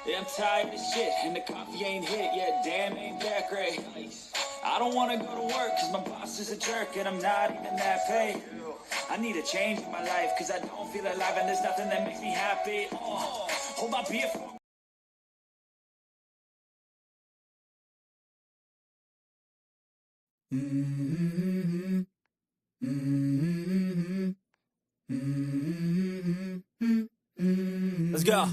Yeah, I'm tired of shit, and the coffee ain't hit yet. Damn, ain't that great. I don't wanna go to work, cause my boss is a jerk, and I'm not even that paid. I need a change in my life, cause I don't feel alive, and there's nothing that makes me happy. Hold my beer for Let's go.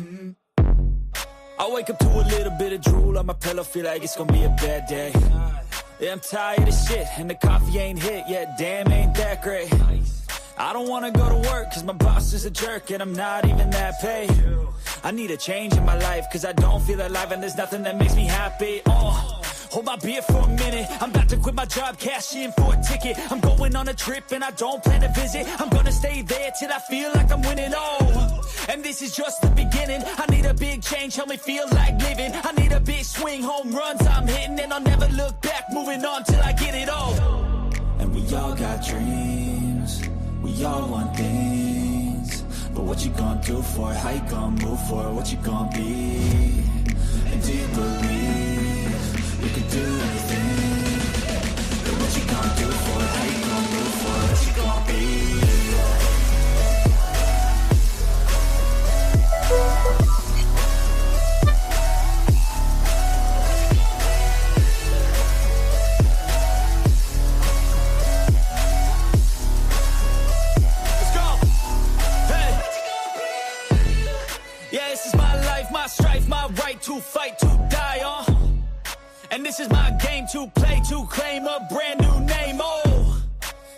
I wake up to a little bit of drool on my pillow, feel like it's gonna be a bad day. Yeah, I'm tired of shit, and the coffee ain't hit yet. Damn, ain't that great. I don't wanna go to work, cause my boss is a jerk, and I'm not even that paid. I need a change in my life, cause I don't feel alive, and there's nothing that makes me happy. Hold my beer for a minute. I'm about to quit my job, cash in for a ticket. I'm going on a trip and I don't plan to visit. I'm gonna stay there till I feel like I'm winning. And this is just the beginning. I need a big change, help me feel like living. I need a big swing, home runs I'm hitting, and I'll never look back, moving on till I get it all. And we all got dreams, we all want things. But what you gonna do for it? How you gonna move for it? What you gonna be? And do you believe you can do anything? But what you gonna do for it? How you gonna move for it? What you gonna be? Let's go. Hey. Yeah, this is my life, my strife, my right to fight, to die on. And this is my game to play, to claim a brand new name,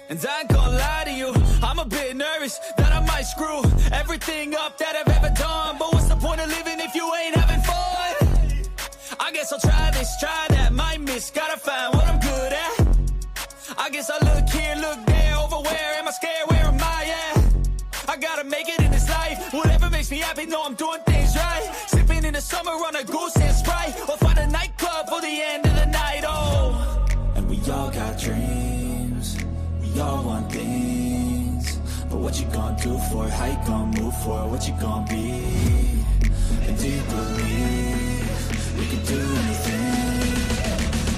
And I ain't gonna lie to you, I'm a bit nervous that I might screw everything up that I've ever done. But what's the point of living if you ain't having fun? I guess I'll try this, try that, might miss, gotta find what I'm good at. I guess I look here, look there, over where am I scared, where am I at? I gotta make it in this life, whatever makes me happy, know I'm doing things right. Sipping in the summer on a goose and Sprite, or find a nightclub for the end of the night, And we all got dreams, we all want things. But what you gonna do for it? How you gonna move for it? What you gonna be? And do you believe you can do anything?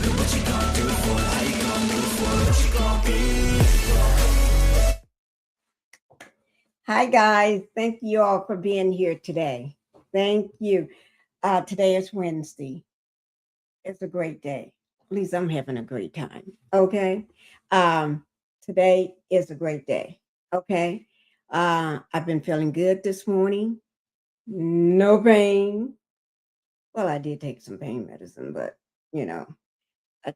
But what you gonna do for it? How you gonna move for it? What you gonna be? Hi, guys. Thank you all for being here today. Thank you. Today is Wednesday. It's a great day. At least I'm having a great time. Okay. Today is a great day. Okay. I've been feeling good this morning. No pain. Well, I did take some pain medicine, but I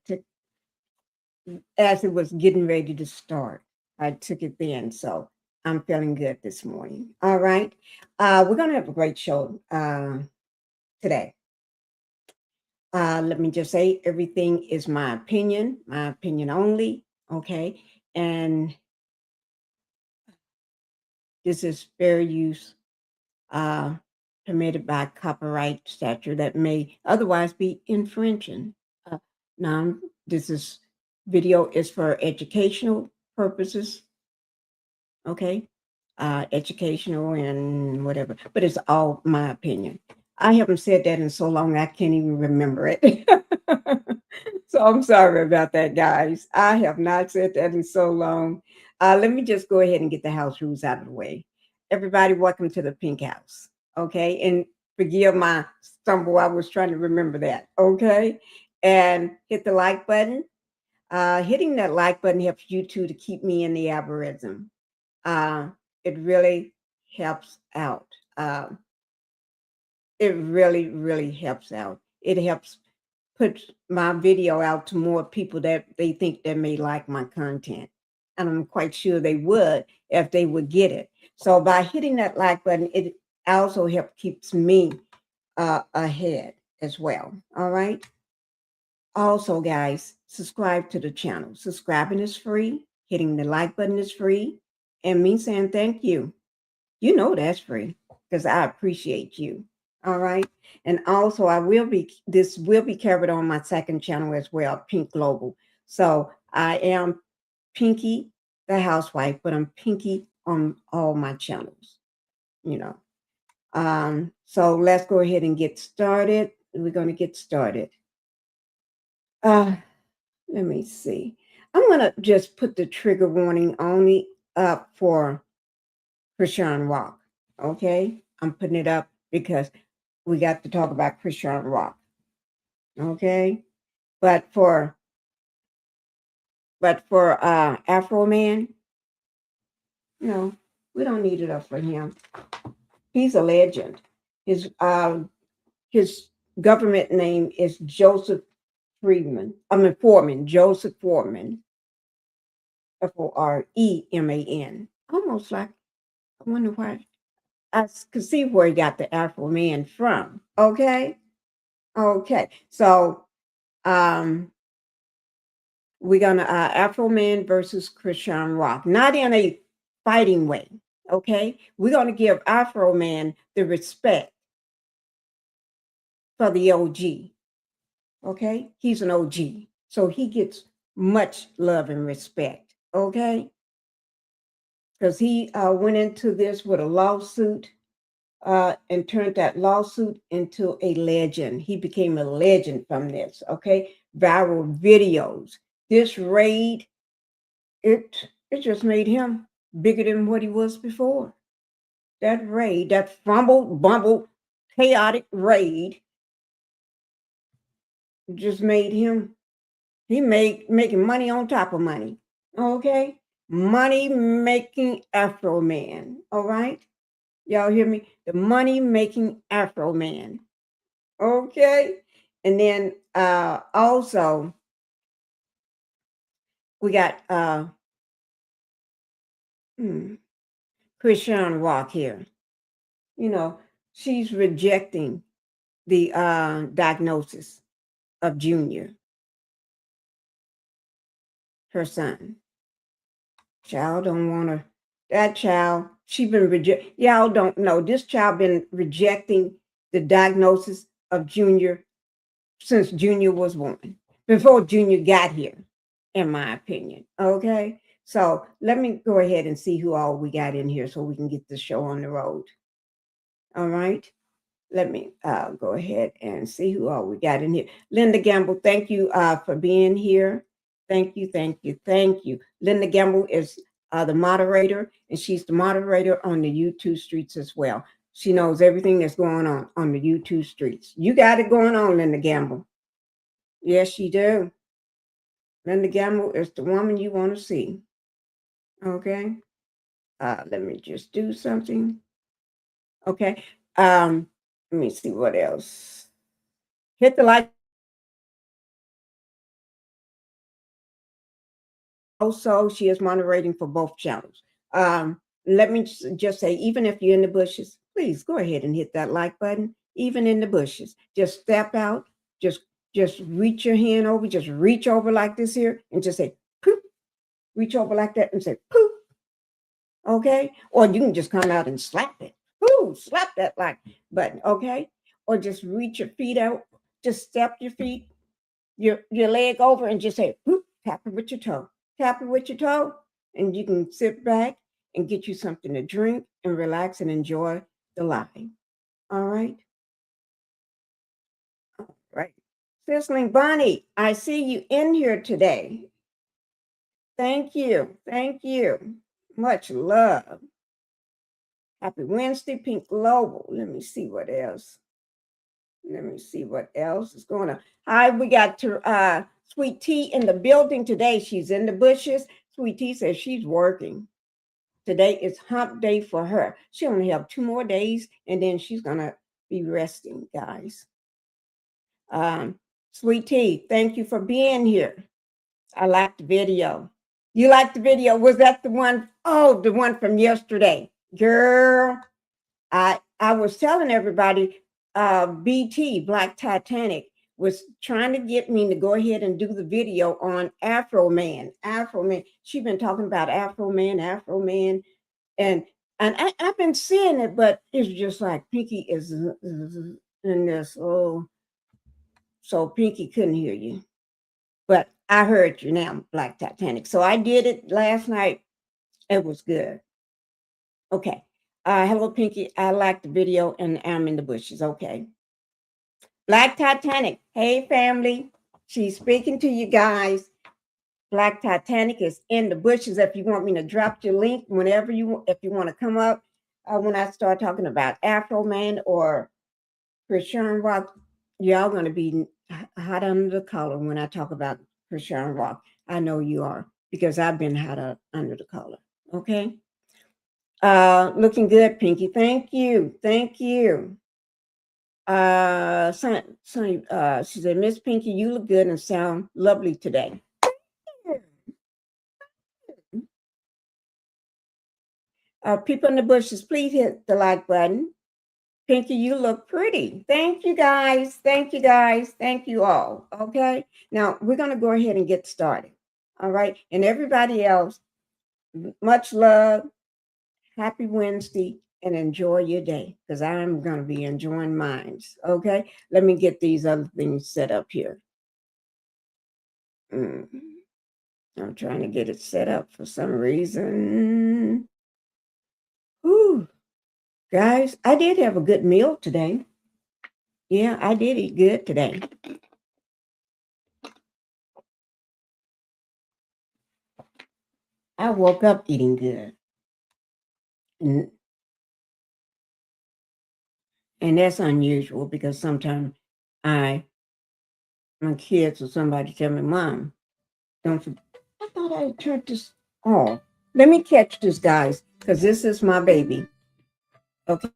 took, as it was getting ready to start, I took it then. So I'm feeling good this morning. All right. We're going to have a great show today. Let me just say, everything is my opinion only. Okay. And this is fair use, permitted by copyright statute that may otherwise be infringing. Now, this video is for educational purposes. Okay. Educational and whatever, but it's all my opinion. I haven't said that in so long, I can't even remember it. So I'm sorry about that, guys. I have not said that in so long. Let me just go ahead and get the house rules out of the way. Everybody, welcome to the Pink House. Okay. And forgive my stumble. I was trying to remember that. Okay. And hit the like button. Hitting that like button helps you to keep me in the algorithm. It really helps out. It really, really helps out. It helps put my video out to more people that they think they may like my content. And I'm quite sure they would if they would get it. So by hitting that like button, it also helps keeps me ahead as well. All right. Also, guys, subscribe to the channel. Subscribing is free. Hitting the like button is free. And me saying thank you. You know that's free because I appreciate you. All right. And also this will be covered on my second channel as well, Pink Global. So I am Pinky the Housewife, but I'm Pinky on all my channels. So let's go ahead and get started. We're going to get started. Let me see. I'm going to just put the trigger warning only up for Chrisean Rock. Okay, I'm putting it up because we got to talk about Chrisean Rock. Okay, but for Afroman, no, we don't need it up for him. He's a legend. His government name is Joseph Foreman, Joseph Foreman, Foreman. Almost like, I wonder why. I could see where he got the Afroman from. Okay. So we're gonna Afroman versus Chrisean Rock, not in a fighting way. Okay, we're gonna give Afroman the respect for the OG. Okay, he's an OG, so he gets much love and respect. Okay, because he went into this with a lawsuit and turned that lawsuit into a legend. He became a legend from this. Okay, viral videos. This raid, it just made him bigger than what he was before. That raid, that fumbled, bumbled, chaotic raid, just made him. He making money on top of money. Okay, money making Afroman. All right, y'all hear me? The money making Afroman. Okay, and then also we got Chrisean Rock here. You know, she's rejecting the diagnosis of Junior, her son. Child don't want to. That child, she been reject. Y'all don't know. This child been rejecting the diagnosis of Junior since Junior was born, before Junior got here, in my opinion. Okay, so let me go ahead and see who all we got in here so we can get the show on the road. All right. Let me go ahead and see who all we got in here. Linda Gamble, thank you for being here. Thank you. Linda Gamble is the moderator, and she's the moderator on the YouTube streets as well. She knows everything that's going on the YouTube streets. You got it going on, Linda Gamble. Yes, you do. Linda Gamble is the woman you want to see. Okay. Let me just do something. Okay. Let me see what else. Hit the like. Also, she is moderating for both channels. Let me just say, even if you're in the bushes, please go ahead and hit that like button. Even in the bushes, just step out, just reach your hand over, just reach over like this here, and just say poop. Reach over like that and say poop. Okay, or you can just come out and slap it. Ooh, slap that like button. Okay, or just reach your feet out, just step your feet, your leg over, and just say poop. Tap it with your toe. Tap it with your toe, and you can sit back and get you something to drink and relax and enjoy the live. All right. All right. Sizzling Bonnie, I see you in here today. Thank you. Much love. Happy Wednesday, Pink Global. Let me see what else is going on. Hi, we got to Sweet Tea in the building today. She's in the bushes. Sweet Tea says she's working. Today is hump day for her. She only have 2 more days, and then she's gonna be resting, guys. Sweet Tea, thank you for being here. I liked the video. You liked the video? Was that the one? Oh, the one from yesterday, girl. I was telling everybody, BT Black Titanic was trying to get me to go ahead and do the video on Afroman. She's been talking about Afroman, and I've been seeing it, but it's just like Pinky is in this. Oh, so Pinky couldn't hear you, but I heard you now, Black Titanic. So I did it last night. It was good. Okay. Hello, Pinky. I like the video and I'm in the bushes. Okay. Black Titanic. Hey, family. She's speaking to you guys. Black Titanic is in the bushes. If you want me to drop your link whenever if you want to come up, when I start talking about Afroman or Chrisean Rock, y'all going to be hot under the collar when I talk about Chrisean Rock. I know you are because I've been hot under the collar. Okay. Looking good, Pinky. Thank you. Thank you. Sonny, she said, Miss Pinky, you look good and sound lovely today. People in the bushes, please hit the like button. Pinky, you look pretty. Thank you, guys. Thank you, guys. Thank you all. Okay. Now we're going to go ahead and get started. All right. And everybody else, much love. Happy Wednesday and enjoy your day because I'm going to be enjoying mine. Okay. Let me get these other things set up here. I'm trying to get it set up for some reason. Ooh, guys, I did have a good meal today. Yeah, I did eat good today. I woke up eating good. And that's unusual because sometimes my kids or somebody tell me, Mom, don't you? I thought I had turned this off. Let me catch this, guys, because this is my baby. Okay.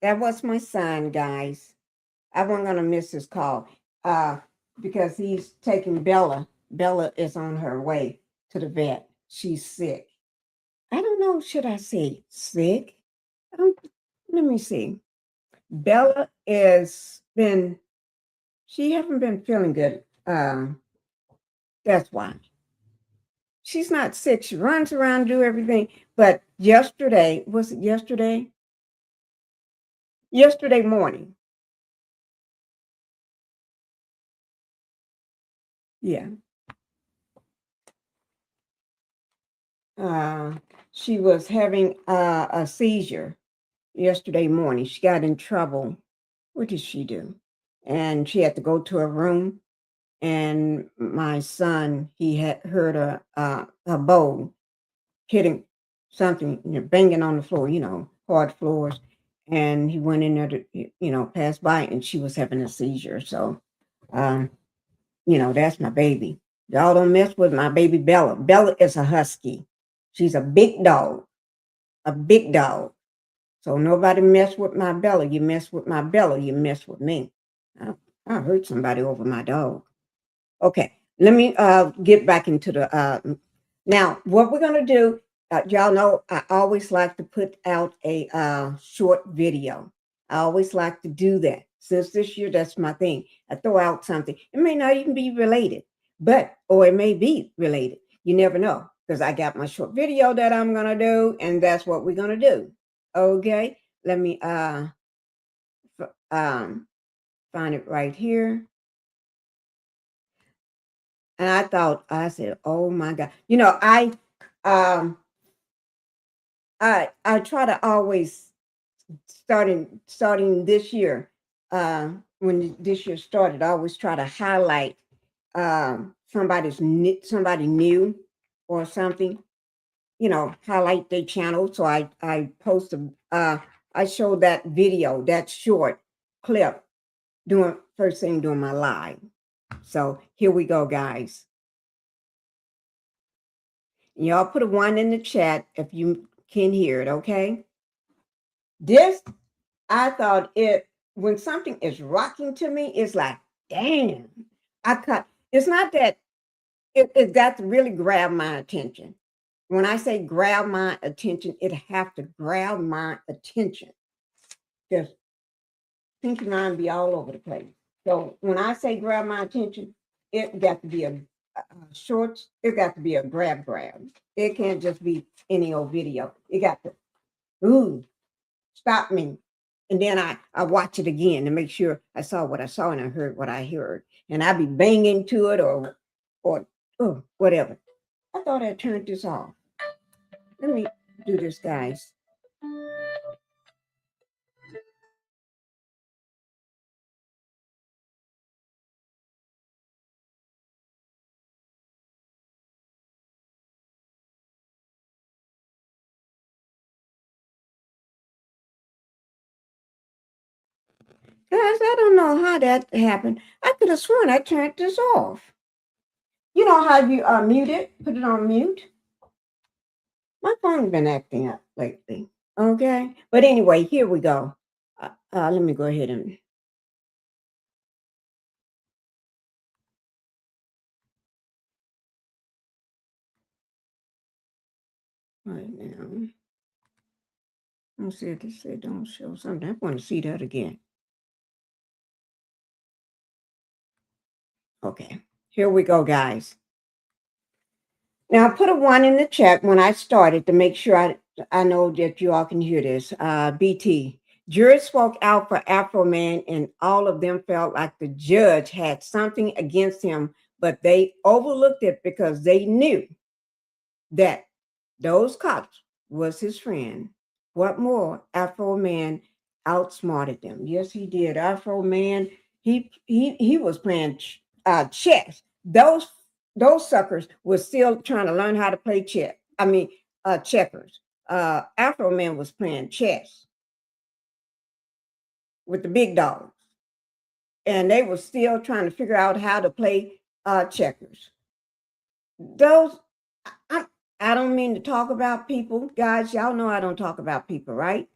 That was my son, guys. I wasn't going to miss his call because he's taking Bella. Bella is on her way to the vet. She's sick. I don't know. Should I say sick? Let me see. Bella she haven't been feeling good. That's why. She's not sick. She runs around, do everything. But yesterday, was it yesterday? Yesterday morning. Yeah. She was having a seizure yesterday morning. She got in trouble. What did she do? And she had to go to her room. And my son, he had heard a bowl hitting something, banging on the floor, hard floors. And he went in there to, pass by, and she was having a seizure. So, that's my baby. Y'all don't mess with my baby Bella. Bella is a husky. She's a big dog. A big dog. So nobody mess with my Bella. You mess with my Bella, you mess with me. I hurt somebody over my dog. Okay, let me get back into the now what we're going to do. Y'all know I always like to put out a short video. I always like to do that. Since this year, that's my thing. I throw out something. It may not even be related, or it may be related. You never know, because I got my short video that I'm going to do, and that's what we're going to do. Okay, let me find it right here. And I said, oh my God. You know, I try to always starting this year, when this year started, I always try to highlight somebody new or something, you know, highlight their channel. So I post I showed that video, that short clip first thing during my live. So here we go, guys. Y'all put a 1 in the chat if you can hear it, okay? This, I thought when something is rocking to me, it's like, damn. It's not that it got to really grab my attention. When I say grab my attention, it have to grab my attention. Just thinking mind be all over the place. So when I say grab my attention, it got to be a short, it got to be a grab. It can't just be any old video. It got to, stop me. And then I watch it again to make sure I saw what I saw and I heard what I heard. And I be banging to it or whatever. I thought I turned this off. Let me do this, guys. Guys, I don't know how that happened. I could have sworn I turned this off. You know how you mute it? Put it on mute? My phone's been acting up lately. Okay. But anyway, here we go. Let me go ahead and. Right now. Let's see if this said don't show something. I want to see that again. Okay. Here we go, guys. Now, I put a 1 in the chat when I started to make sure I know that you all can hear this. BT. Jury spoke out for Afroman, and all of them felt like the judge had something against him, but they overlooked it because they knew that those cops was his friend. What more? Afroman outsmarted them. Yes, he did. Afroman, he was playing chess. Those suckers were still trying to learn how to play chess. Checkers. Afroman was playing chess with the big dogs, and they were still trying to figure out how to play checkers. I don't mean to talk about people, guys. Y'all know I don't talk about people, right?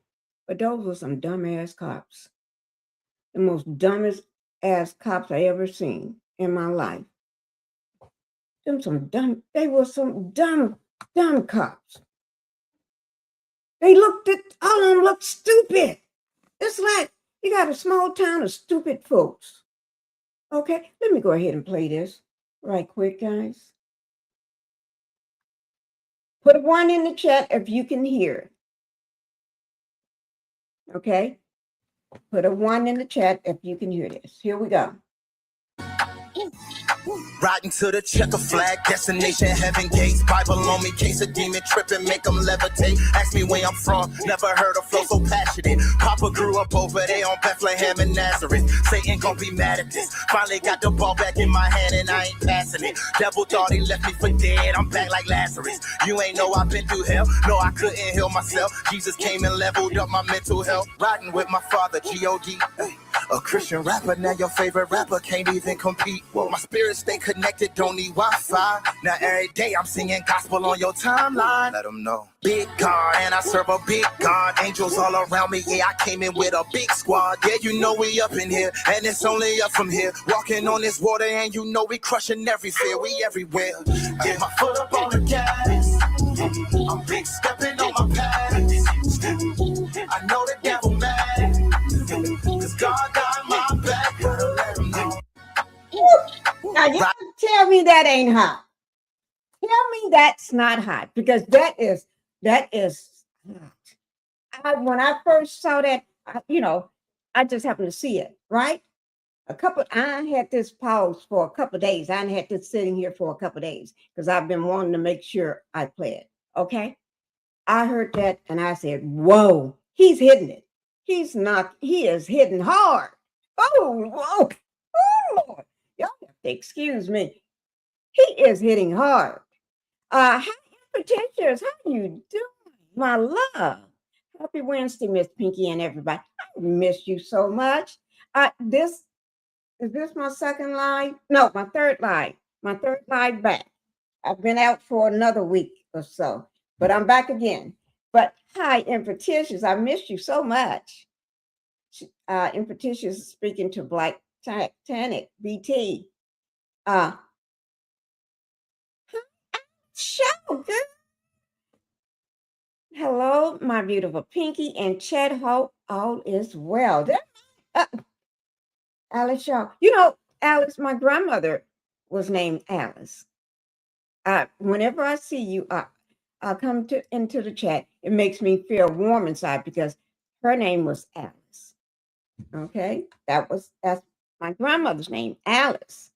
But those were some dumbass cops. The most dumbest ass cops I ever seen in my life. They were some dumb cops. All of them looked stupid. It's like you got a small town of stupid folks. Okay, let me go ahead and play this right quick, guys. Put a 1 in the chat if you can hear it. Okay? Put a 1 in the chat if you can hear this. Here we go. Riding to the checker flag, destination heaven gates. Bible on me, case a demon tripping, make them levitate. Ask me where I'm from, never heard a flow so passionate. Papa grew up over there on Bethlehem and Nazareth. Satan gon' be mad at this. Finally got the ball back in my hand and I ain't passing it. Devil thought he left me for dead, I'm back like Lazarus. You ain't know I've been through hell, no I couldn't heal myself. Jesus came and leveled up my mental health. Riding with my father, G.O.D. A Christian rapper, now your favorite rapper can't even compete. Well, my spirit stay connected, don't need Wi-Fi. Now every day I'm singing gospel on your timeline. Let them know. Big God, and I serve a big God. Angels all around me, yeah, I came in with a big squad. Yeah, you know we up in here, and it's only up from here. Walking on this water, and you know we crushing every fear. We everywhere. Get my foot up on the gas. I'm big stepping on my path. I know the devil mad, cause God got my back. Gotta let him know. Now you tell me that ain't hot. Tell me that's not hot, because that is hot. When I first saw that, I just happened to see it, right? I had this pause for a couple of days. I had this sitting here for a couple of days because I've been wanting to make sure I play it. Okay. I heard that and I said, whoa, he's hitting it. He is hitting hard. Oh, whoa. Oh, Lord. Y'all have to excuse me. He is hitting hard. Hi, Patricias. How you doing? My love. Happy Wednesday, Miss Pinky and everybody. I miss you so much. Is this my second live? No, my third live. My third live back. I've been out for another week or so, but I'm back again. But hi, Impetitious. I missed you so much. Impetitious is speaking to Black Titanic BT. Show, girl. Hello, my beautiful Pinky and Chad. Hope all is well. Alice Shaw. Alice, my grandmother was named Alice. Whenever I see you, I come into the chat. It makes me feel warm inside because her name was Alice. Okay, that's my grandmother's name, Alice.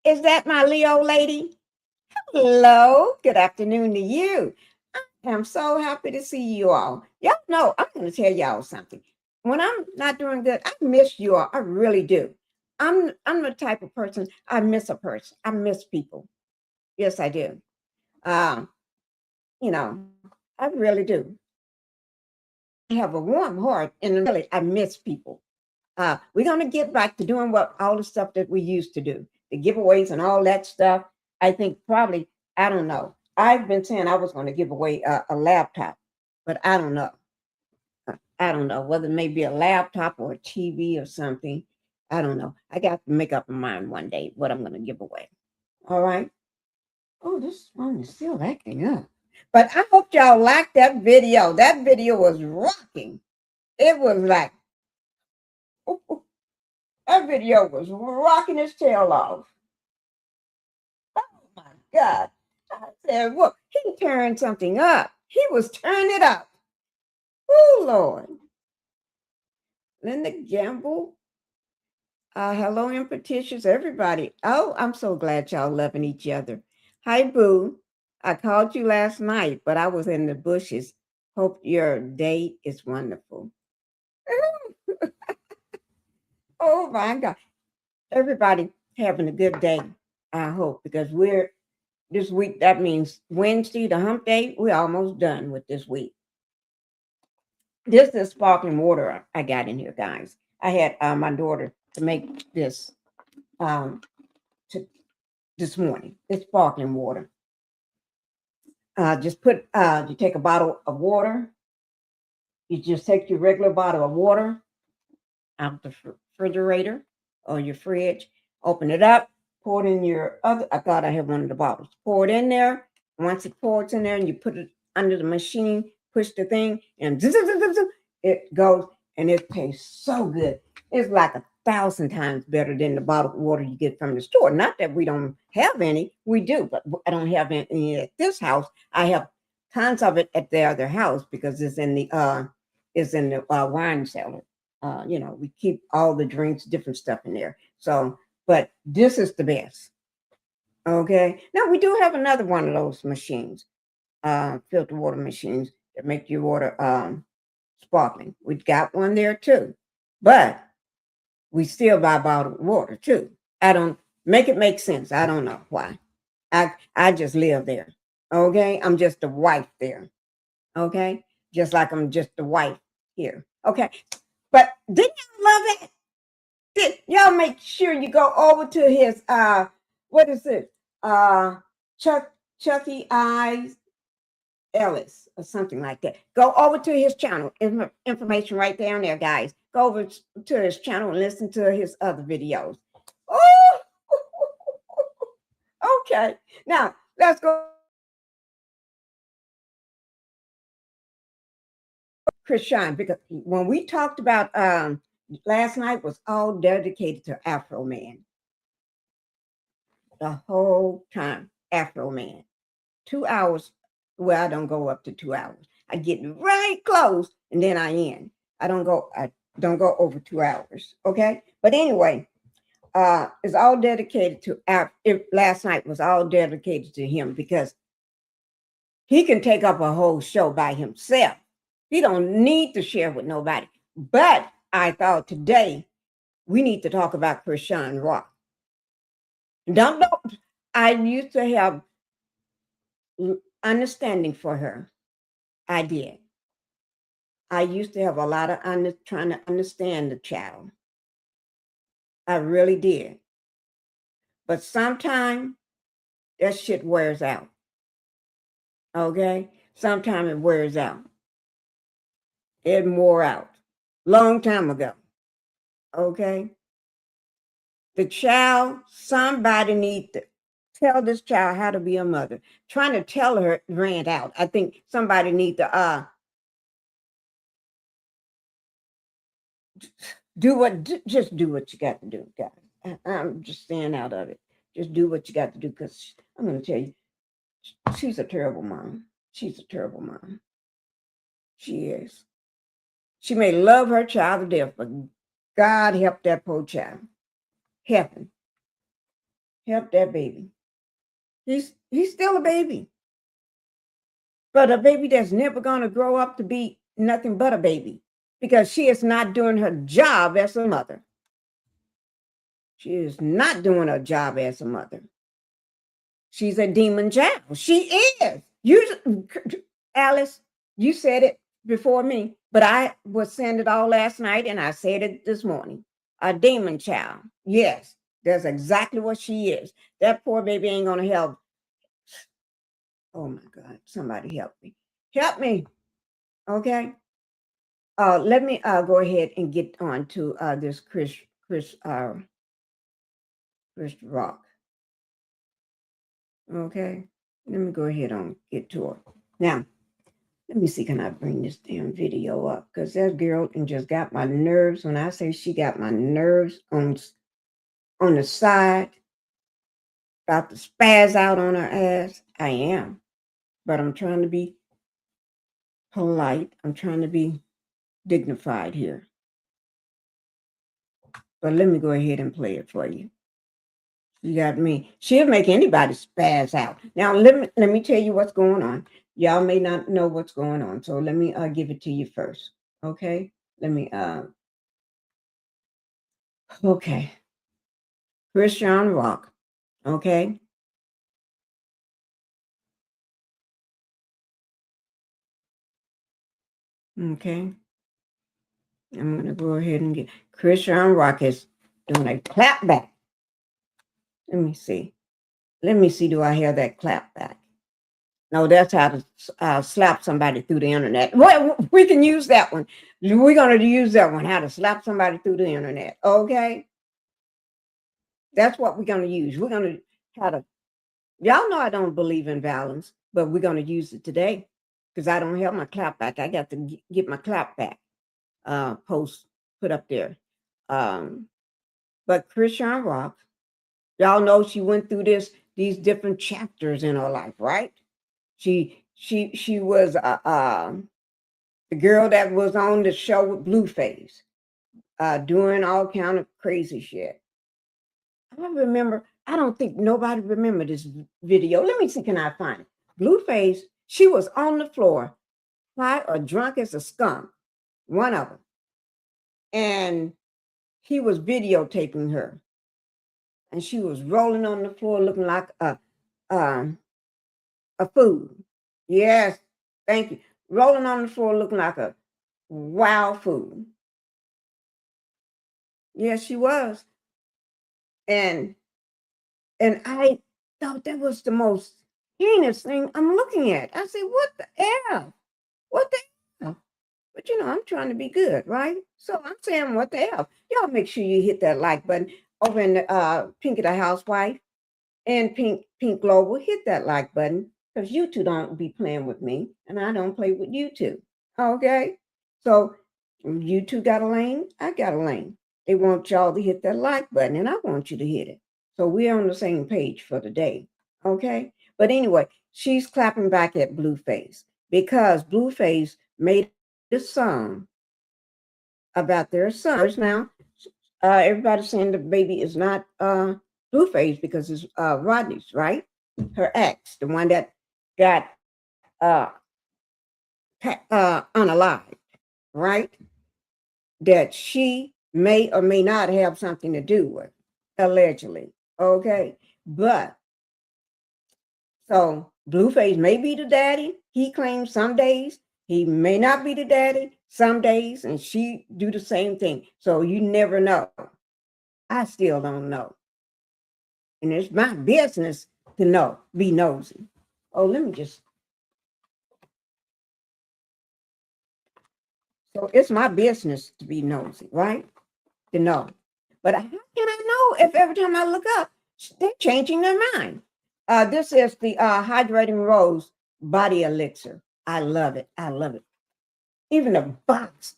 Is that my Leo lady? Hello, good afternoon to you. I'm so happy to see you all. Y'all know I'm going to tell y'all something. When I'm not doing good, I miss you all. I really do. I'm the type of person, I miss a person. I miss people. Yes, I do. I really do. I have a warm heart, and really, I miss people. We're going to get back to doing all the stuff that we used to do, the giveaways and all that stuff. I think probably, I don't know. I've been saying I was going to give away a laptop, but I don't know. I don't know whether it may be a laptop or a TV or something. I don't know. I got to make up my mind one day what I'm going to give away. All right. Oh, this phone is still acting up. But I hope y'all liked that video. That video was rocking. It was like, that video was rocking his tail off. Oh my God. I said, look, he turned something up. He was turning it up. Oh, Lord. Linda Gamble. Hello, Impetitious, everybody. Oh, I'm so glad y'all loving each other. Hi, Boo. I called you last night, but I was in the bushes. Hope your day is wonderful. Oh, my God. Everybody having a good day, I hope, because this week, that means Wednesday, the hump day, we're almost done with this week. This is sparkling water I got in here, guys. I had my daughter to make this this morning. It's sparkling water. You take a bottle of water. You just take your regular bottle of water out the refrigerator or your fridge, open it up, pour it in your other, I thought I had one of the bottles. Pour it in there. Once it pours in there and you put it under the machine, push the thing, and it goes, and it tastes so good. It's like 1,000 times better than the bottled water you get from the store. Not that we don't have any, we do, but I don't have any at this house. I have tons of it at the other house because it's in the wine cellar. We keep all the drinks, different stuff in there. So, but this is the best. Okay. Now we do have another one of those machines, filter water machines that make your water sparkling. We've got one there too, but we still buy bottled water too. I don't make it make sense. I don't know why. I just live there. Okay. I'm just a wife there. Okay. Just like I'm just a wife here. Okay. But didn't y'all love it? Y'all make sure you go over to his what is it? Chuckey Eyes Ellis or something like that. Go over to his channel. Information right down there, guys. Go over to his channel and listen to his other videos. Oh, okay. Now let's go. Chrisean, because when we talked about last night was all dedicated to Afroman. The whole time, Afroman. 2 hours. Well, I don't go up to 2 hours. I get right close and then I end. I don't go over 2 hours. Okay. But anyway, it's all dedicated to last night was all dedicated to him because he can take up a whole show by himself. He don't need to share with nobody. But I thought today we need to talk about Chrisean Rock. Don't know. I used to have understanding for her. I did. I used to have a lot of trying to understand the child. I really did. But sometimes that shit wears out. Okay? Sometimes it wears out. It wore out long time ago. Okay? The child, somebody needs to tell this child how to be a mother. Trying to tell her ran out. I think somebody needs to just do what you got to do, guys. I'm just staying out of it. Just do what you got to do because I'm going to tell you, she's a terrible mom. She's a terrible mom. She is. She may love her child to death, but God help that poor child. Help him. Help that baby. He's still a baby. But a baby that's never going to grow up to be nothing but a baby because she is not doing her job as a mother. She is not doing her job as a mother. She's a demon child. She is. Alice, you said it before me, but I was saying it all last night and I said it this morning. A demon child. Yes, that's exactly what she is. That poor baby ain't going to help. Oh my God, somebody help me. Help me. Okay. Let me go ahead and get on to this Chris Rock. Okay. Let me go ahead and get to it. Now, let me see, can I bring this damn video up? Because that girl just got my nerves. When I say she got my nerves on the side, about to spaz out on her ass, I am. But I'm trying to be polite. I'm trying to be dignified here. But let me go ahead and play it for you. You got me. She'll make anybody spaz out. Now, let me tell you what's going on. Y'all may not know what's going on. So let me give it to you first. Okay? Let me okay. Chrisean Rock. Okay? Okay. I'm gonna go ahead and get Chrisean Rock is doing a clap back. Let me see. Let me see. Do I have that clap back? No, that's how to slap somebody through the internet. Well, we can use that one. We're going to use that one, how to slap somebody through the internet. Okay? That's what we're going to use. We're going to y'all know I don't believe in violence, but we're going to use it today because I don't have my clap back. I got to get my clap back post put up there. But Chrisean Rock, y'all know she went through these different chapters in her life, right? She was the girl that was on the show with Blueface, doing all kind of crazy shit. I don't think nobody remember this video. Let me see, can I find it? Blueface, she was on the floor, high or drunk as a skunk, one of them. And he was videotaping her. And she was rolling on the floor looking like a fool. Yes, thank you. Rolling on the floor looking like a Wow food. Yes, she was. And I thought that was the most heinous thing I'm looking at. I said, what the hell? What the hell? But I'm trying to be good, right? So I'm saying, what the hell? Y'all make sure you hit that like button over in the Pink of the Housewife and Pink Global. Hit that like button because you two don't be playing with me and I don't play with you two. Okay? So you two got a lane, I got a lane. They want y'all to hit that like button and I want you to hit it. So we're on the same page for today. Okay? But anyway, she's clapping back at Blueface because Blueface made this song about their sons. Now, everybody's saying the baby is not Blueface because it's Rodney's, right? Her ex, the one that got unalived, right? That she may or may not have something to do with, allegedly. Okay, but so Blueface may be the daddy. He claims some days. He may not be the daddy some days, and she do the same thing. So you never know. I still don't know. And it's my business to know, be nosy. Oh, let me just. So it's my business to be nosy, right? To know. But how can I know if every time I look up, they're changing their mind? This is the Hydrating Rose Body Elixir. I love it. I love it. Even the box,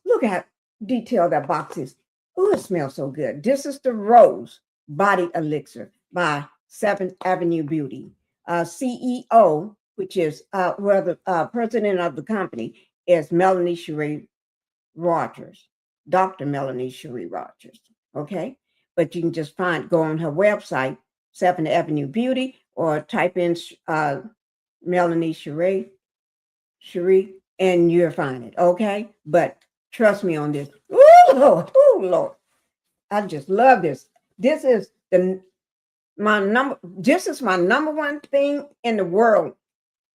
look how detailed that box is. Oh, it smells so good. This is the Rose Body Elixir by 7th Avenue Beauty. CEO, which is the president of the company, is Melanie Cherie Rogers, Dr. Melanie Cherie Rogers. Okay. But you can just go on her website, 7th Avenue Beauty, or type in Melanie Cherie, and you'll find it. Okay. But trust me on this. Oh, Lord. I just love this. This is my number one thing in the world.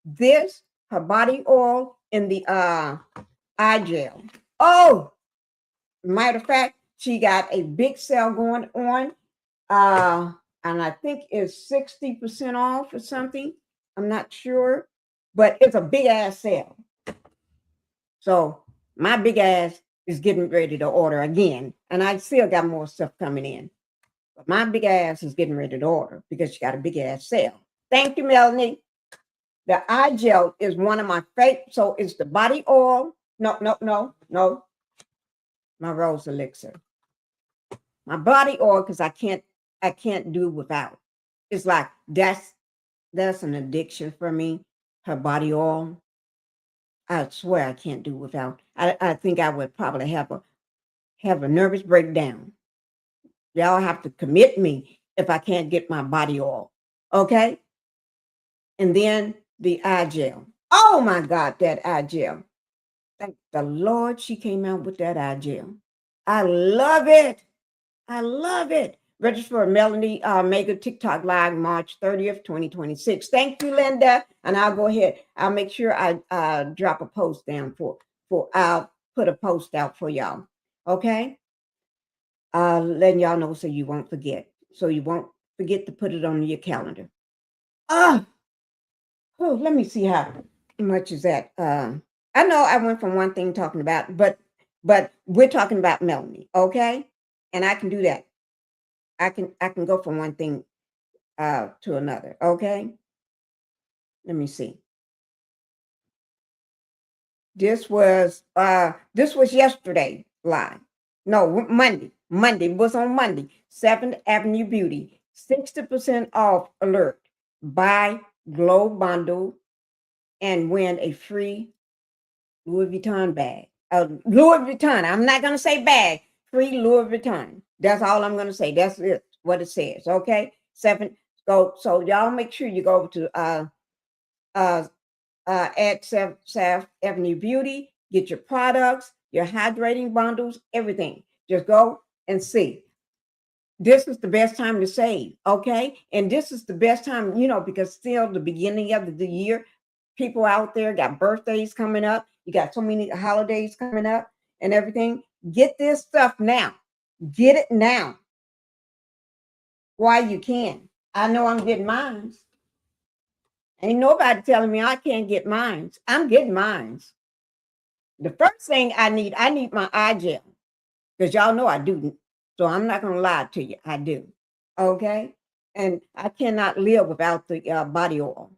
This, her body oil, and the eye gel. Oh, matter of fact, she got a big sale going on. And I think it's 60% off or something. I'm not sure, but it's a big ass sale. So my big ass is getting ready to order again. And I still got more stuff coming in. But my big ass is getting ready to order because she got a big ass sale. Thank you, Melanie. The eye gel is one of my favorite. So it's the body oil. No. My rose elixir. My body oil, because I can't do without. It's like that's an addiction for me. Her body oil. I swear I can't do without. I think I would probably have a nervous breakdown. Y'all have to commit me if I can't get my body oil. Okay? And then the eye gel. Oh my God, that eye gel. Thank the Lord she came out with that eye gel. I love it. I love it. Register for Melanie Mega TikTok Live March 30th, 2026. Thank you, Linda. And I'll go ahead. I'll make sure I drop a post down I'll put a post out for y'all. Okay? Letting y'all know so you won't forget. So you won't forget to put it on your calendar. Oh, let me see how much is that. I know I went from one thing talking about, but we're talking about Melanie, okay? And I can do that. I can go from one thing to another, okay? Let me see. This was yesterday live. No, Monday. It was on Monday. 7th Avenue Beauty, 60% off alert. Buy Glow Bundle and win a free Louis Vuitton bag. Louis Vuitton. I'm not gonna say bag. Free Louis Vuitton. That's all I'm gonna say. That's it. What it says. Okay. 7. Go. So y'all make sure you go over to at 7th Avenue Beauty. Get your products, your hydrating bundles, everything. Just go and see. This is the best time to save. Okay. And this is the best time, because still the beginning of the year, people out there got birthdays coming up. You got so many holidays coming up and everything. Get this stuff now. Get it now. While you can. I know I'm getting mine. Ain't nobody telling me I can't get mine. I'm getting mine. The first thing I need my eye gel. Because y'all know I do. So I'm not going to lie to you. I do. Okay? And I cannot live without the body oil.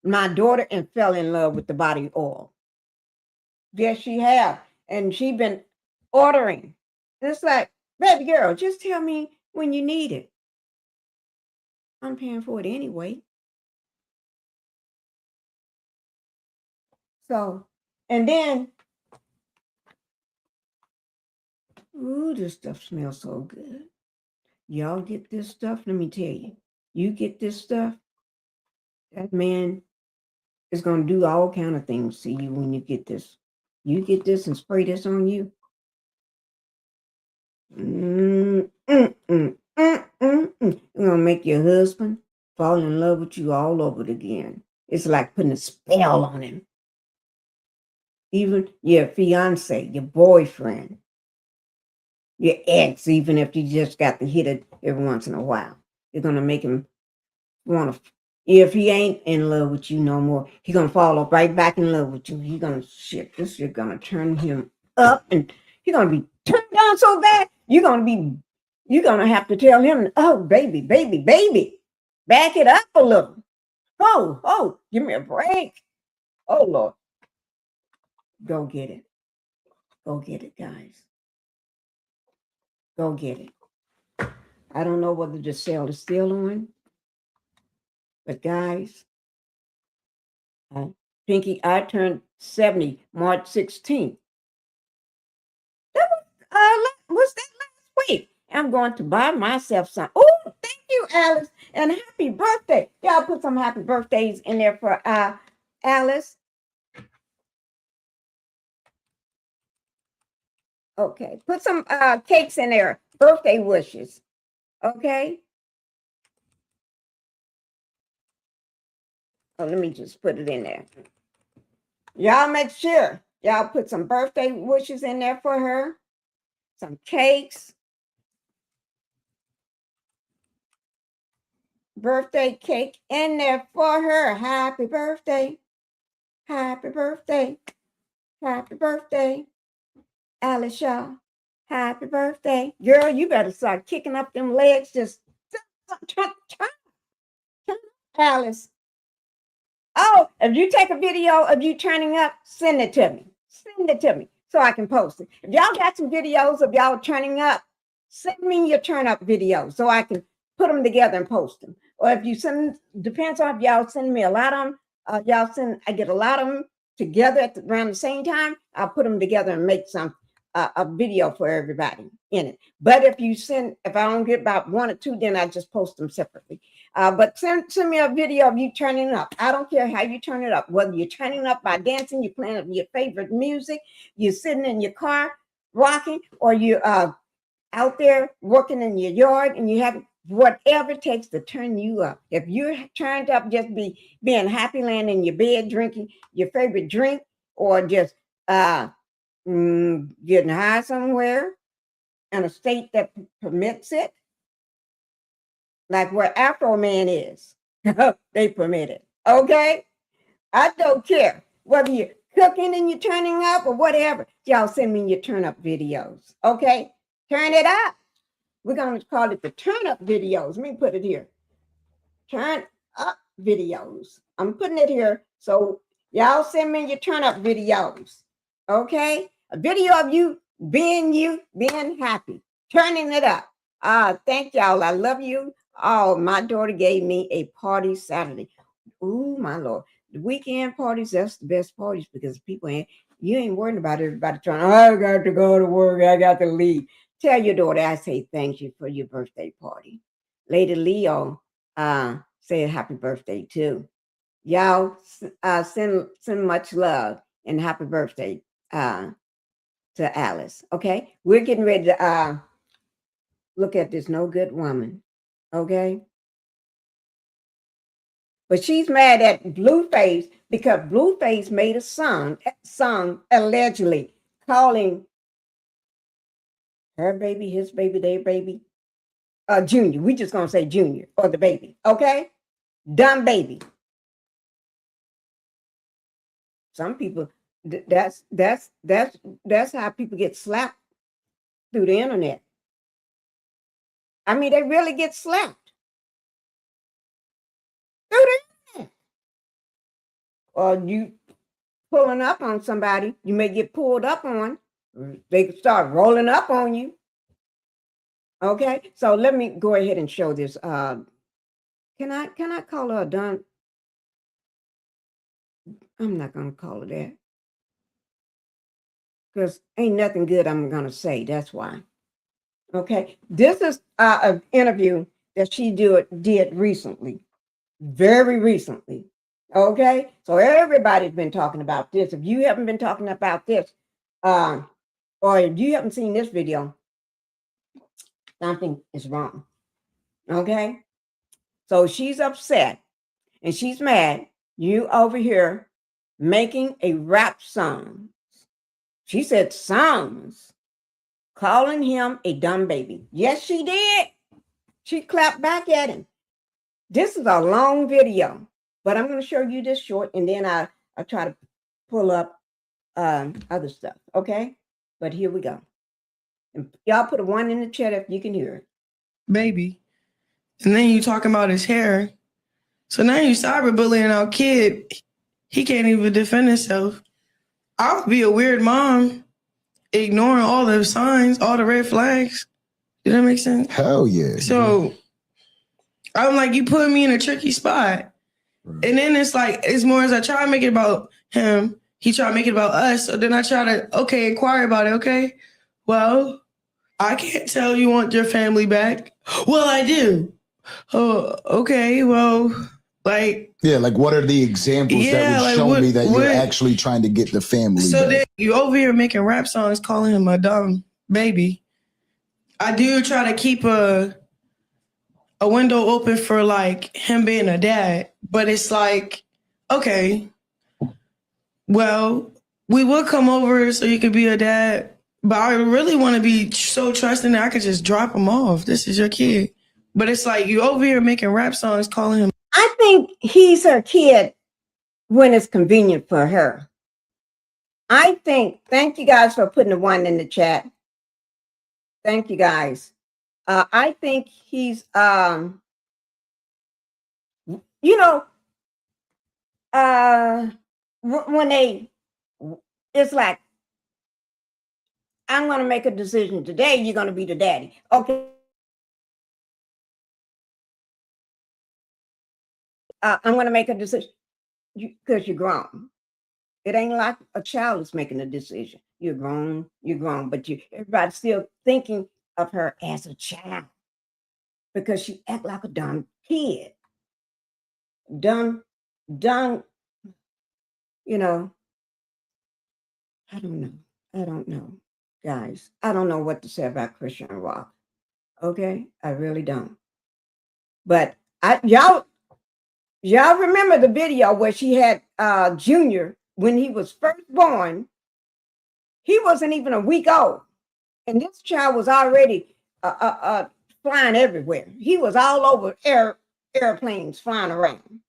My daughter fell in love with the body oil. Yes, she have. And she been ordering. It's like, baby girl, just tell me when you need it. I'm paying for it anyway. So, and then, ooh, this stuff smells so good. Y'all get this stuff? Let me tell you. You get this stuff, that man is going to do all kind of things to you when you get this. You get this and spray this on you. It's going to make your husband fall in love with you all over again. It's like putting a spell on him. Even your fiance, your boyfriend, your ex, even if you just got to hit it every once in a while. You're going to make him want to, if he ain't in love with you no more, he's going to fall off right back in love with you. He's going to, this is going to turn him up and he's going to be turned down so bad, you're going to have to tell him, oh, baby, back it up a little. Oh, give me a break. Oh, Lord. Go get it. Go get it, guys. Go get it. I don't know whether the sale is still on, but guys, Pinky, I turned 70 March 16th. That was that last week. I'm going to buy myself some. Oh, thank you, Alice, and happy birthday. Y'all put some happy birthdays in there for Alice. Okay, put some cakes in there, birthday wishes. Okay. Oh, let me just put it in there. Y'all make sure y'all put some birthday wishes in there for her, some cakes, birthday cake in there for her. Happy birthday, happy birthday, happy birthday, Alice Shaw. Happy birthday, girl. You better start kicking up them legs. Just turn, Alice. Oh, if you take a video of you turning up, send it to me. Send it to me so I can post it. If y'all got some videos of y'all turning up, send me your turn up videos so I can put them together and post them. Or if you send, depends on if y'all send me a lot of them. I get a lot of them together around the same time. I'll put them together and make a video for everybody in it. But if I don't get about one or two, then I just post them separately. But send me a video of you turning up. I don't care how you turn it up, whether you're turning up by dancing, you're playing your favorite music, you're sitting in your car rocking, or you're out there working in your yard and you have whatever it takes to turn you up. If you're turned up, just being happy laying in your bed, drinking your favorite drink, or just getting high somewhere in a state that permits it, like where Afroman is. They permit it. Okay? I don't care whether you're cooking and you're turning up or whatever. Y'all send me your turn up videos. Okay? Turn it up. We're going to call it the turn up videos. Let me put it here. Turn up videos. I'm putting it here. So y'all send me your turn up videos. Okay? A video of you being happy, turning it up. Thank y'all. I love you. Oh, my daughter gave me a party Saturday. Ooh, my Lord. The weekend parties, that's the best parties because you ain't worried about everybody trying, I got to go to work, I got to leave. Tell your daughter I say thank you for your birthday party. Lady Leo said happy birthday too. Y'all send much love and happy birthday to Alice. Okay, we're getting ready to look at this No Good Woman. Okay, But she's mad at Blueface because Blueface made a song allegedly calling her baby, his baby, their baby, Junior. We just gonna say Junior or the baby, okay? Dumb baby. Some people, that's how people get slapped through the internet. I mean, they really get slapped through the internet. Or you pulling up on somebody, you may get pulled up on. They start rolling up on you. Okay, so let me go ahead and show this. Can I call her a dumb? I'm not gonna call her that because ain't nothing good I'm gonna say. That's why. Okay, this is an interview that she did recently, very recently. Okay, so everybody's been talking about this. If you haven't been talking about this, or if you haven't seen this video, something is wrong. Okay, so she's upset and she's mad. You over here making a rap song. She said songs. Calling him a dumb baby. Yes, she did. She clapped back at him. This is a long video, but I'm going to show you this short, and then I'll try to pull up other stuff, okay? But here we go. And y'all put a 1 in the chat if you can hear it. Baby. And then you talking about his hair. So now you cyberbullying our kid. He can't even defend himself. I would be a weird mom. Ignoring all the signs, all the red flags. Does that make sense? Hell yeah. So I'm like, you put me in a tricky spot. Right. And then it's like, it's more as I try to make it about him, he try to make it about us. So then I try to, inquire about it. Okay, well, I can't tell you want your family back. Well, I do. Oh, okay, well, like. Yeah, like what are the examples that would show me that you're actually trying to get the family so back? Then you over here making rap songs calling him a dumb baby. I do try to keep a window open for like him being a dad, but it's like, okay, well, we will come over so you could be a dad, but I really want to be so trusting that I could just drop him off. This is your kid. But it's like you over here making rap songs calling him. I think he's her kid when it's convenient for her. Thank you guys for putting the 1 in the chat. Thank you guys. I think he's, when it's like, I'm going to make a decision today, you're going to be the daddy. Okay. I'm going to make a decision because you're grown. It ain't like a child is making a decision. You're grown, but everybody's still thinking of her as a child because she act like a dumb kid. Dumb, I don't know, guys. I don't know what to say about Chrisean Rock. Okay, I really don't. But y'all remember the video where she had Junior when he was first born. He wasn't even a week old, and this child was already flying everywhere. He was all over airplanes flying around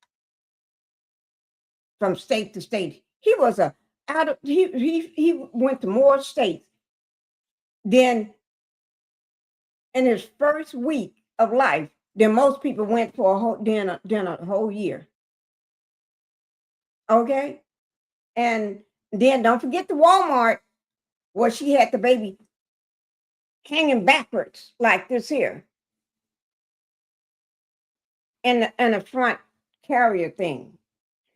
from state to state. He was he went to more states than in his first week of life than most people went for a whole year. Okay, and then don't forget the Walmart where she had the baby hanging backwards like this here, and the front carrier thing,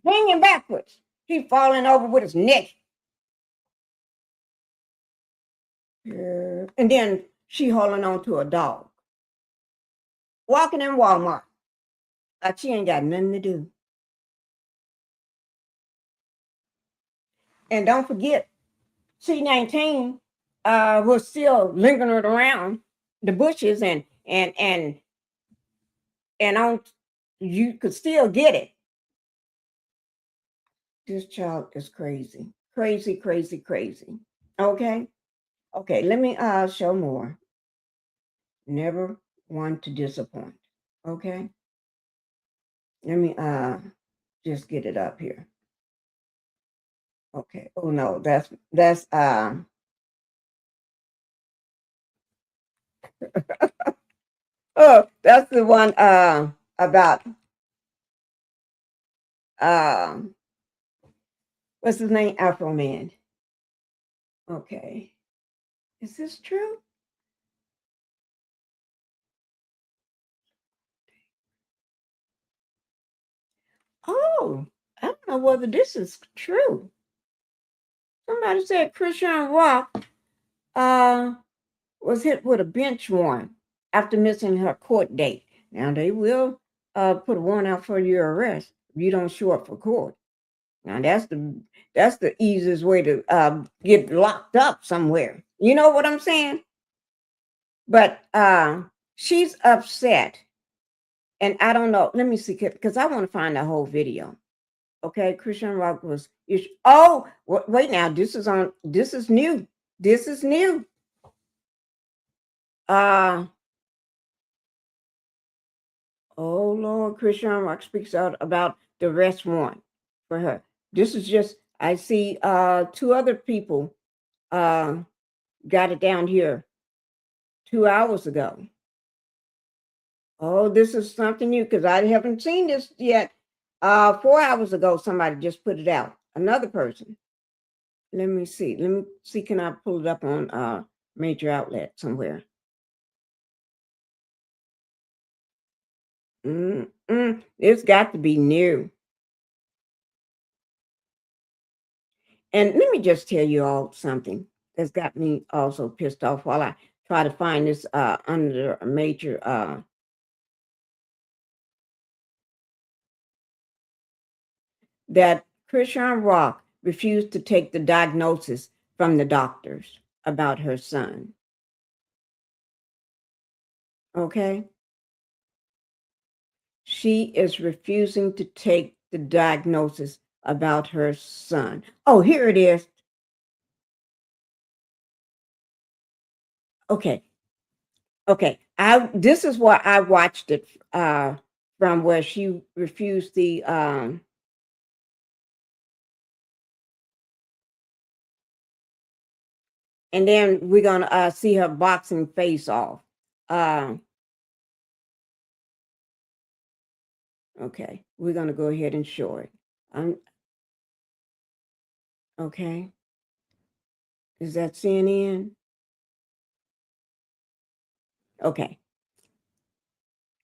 hanging backwards. He falling over with his neck, and then she holding on to a dog, walking in Walmart like she ain't got nothing to do. And don't forget, C-19 was still lingering around the bushes, and on, you could still get it. This child is crazy. Crazy, crazy, crazy. Okay. Okay, let me show more. Never want to disappoint. Okay. Let me just get it up here. Okay. Oh no, that's oh, that's the one about what's his name? Afroman. Okay. Is this true? Oh, I don't know whether this is true. Somebody said Chrisean Rock was hit with a bench warrant after missing her court date. Now they will put a warrant out for your arrest if you don't show up for court. Now that's the easiest way to get locked up somewhere. You know what I'm saying? But she's upset, and I don't know. Let me see, because I want to find the whole video. Okay, Chrisean Rock was. Oh, wait now. This is on. This is new. This is new. Oh Lord, Chrisean Rock speaks out about the arrest warrant for her. This is just. I see. Two other people. Got it down here 2 hours ago. Oh, this is something new because I haven't seen this yet. 4 hours ago, somebody just put it out. Another person. Let me see. Can I pull it up on major outlet somewhere? It's got to be new. And let me just tell you all something that's got me also pissed off while I try to find this under a major that Chrisean Rock refused to take the diagnosis from the doctors about her son. Okay? She is refusing to take the diagnosis about her son. Oh, here it is. Okay. This is where I watched it from, where she refused the and then we're gonna see her boxing face off. Okay, we're gonna go ahead and show it. Okay, is that CNN? Okay,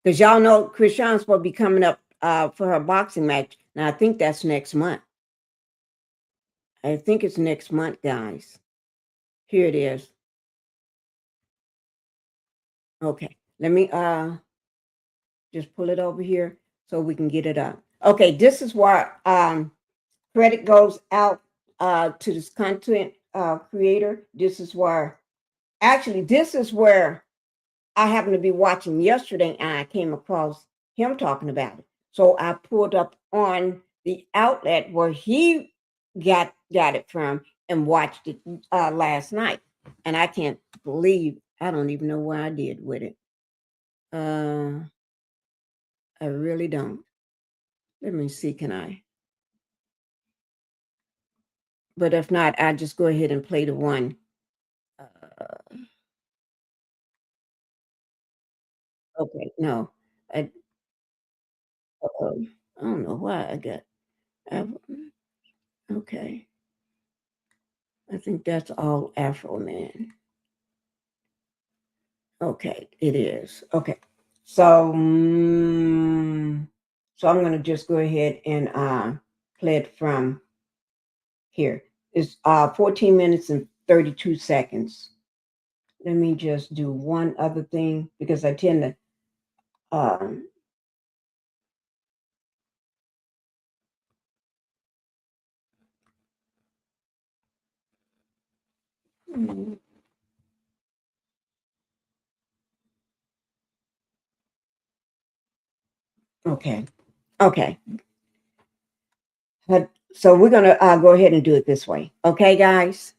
because y'all know Chrisean's supposed to be coming up for her boxing match. Now I think that's next month. I think it's next month, guys. Here it is. Okay, let me just pull it over here so we can get it up. Okay, this is where credit goes out to this content creator. This is where I happened to be watching yesterday and I came across him talking about it. So I pulled up on the outlet where he got it from and watched it last night. And I can't believe, I don't even know what I did with it. I really don't. Let me see, can I? But if not, I'll just go ahead and play the one. Okay, no. I don't know why I got. Okay. I think that's all Afroman. Okay, it is. Okay. So, so I'm going to just go ahead and play it from here. It's 14 minutes and 32 seconds. Let me just do one other thing because I tend to okay. So we're going to go ahead and do it this way. Okay, guys?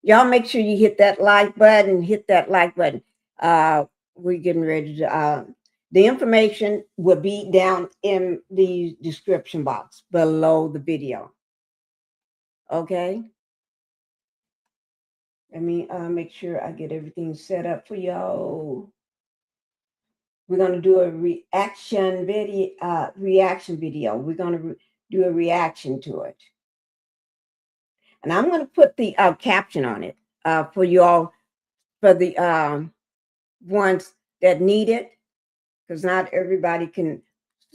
Y'all make sure you hit that like button, we're getting ready to, the information will be down in the description box below the video. Okay? Let me make sure I get everything set up for y'all. We're going to do a reaction video. We're going to do a reaction to it. And I'm going to put the caption on it for you all, for the ones that need it, because not everybody can,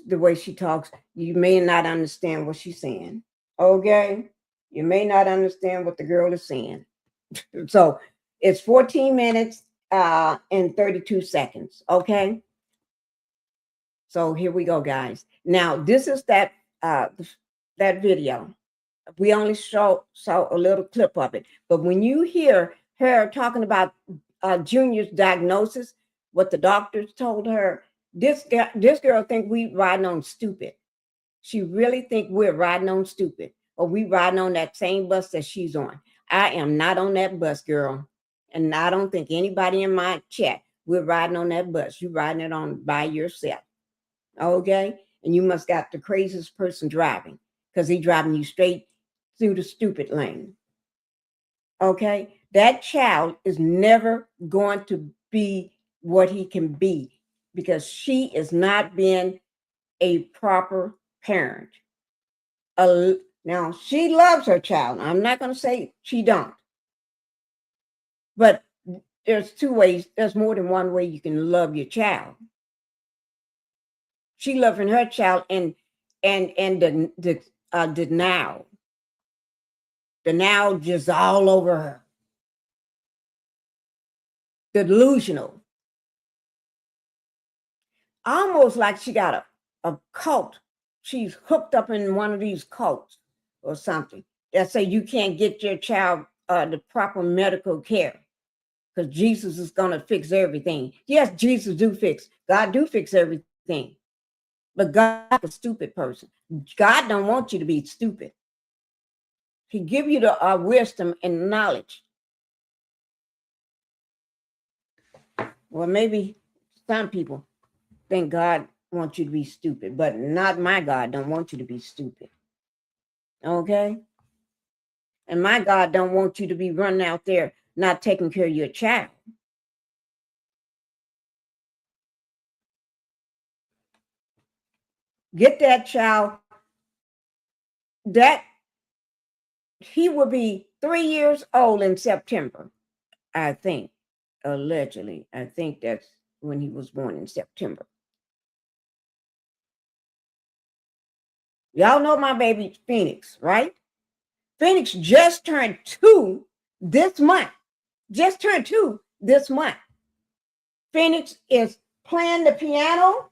the way she talks, you may not understand what she's saying. Okay? You may not understand what the girl is saying. So it's 14 minutes and 32 seconds. Okay? So here we go, guys. Now, this is that video. We only saw a little clip of it. But when you hear her talking about Junior's diagnosis, what the doctors told her, this girl think we riding on stupid. She really think we're riding on stupid, or we riding on that same bus that she's on. I am not on that bus, girl. And I don't think anybody in my chat, we're riding on that bus. You're riding it on by yourself. Okay? And you must got the craziest person driving, because he's driving you straight through the stupid lane. Okay? That child is never going to be what he can be, because she is not being a proper parent. Now, she loves her child. I'm not going to say she don't. But there's two ways. There's more than one way you can love your child. She loving her child and the now. The now just all over her. The delusional. Almost like she got a cult. She's hooked up in one of these cults or something that say you can't get your child the proper medical care because Jesus is going to fix everything. Yes, Jesus do fix. God do fix everything. But God is a stupid person. God don't want you to be stupid. He give you the wisdom and knowledge. Well, maybe some people think God wants you to be stupid, but not my God don't want you to be stupid. Okay? And my God don't want you to be running out there not taking care of your child. Get that child. That he will be 3 years old in September, I think. Allegedly. I think that's when he was born, in September. Y'all know my baby Phoenix, right? Phoenix just turned 2 this month. Just turned 2 this month. Phoenix is playing the piano.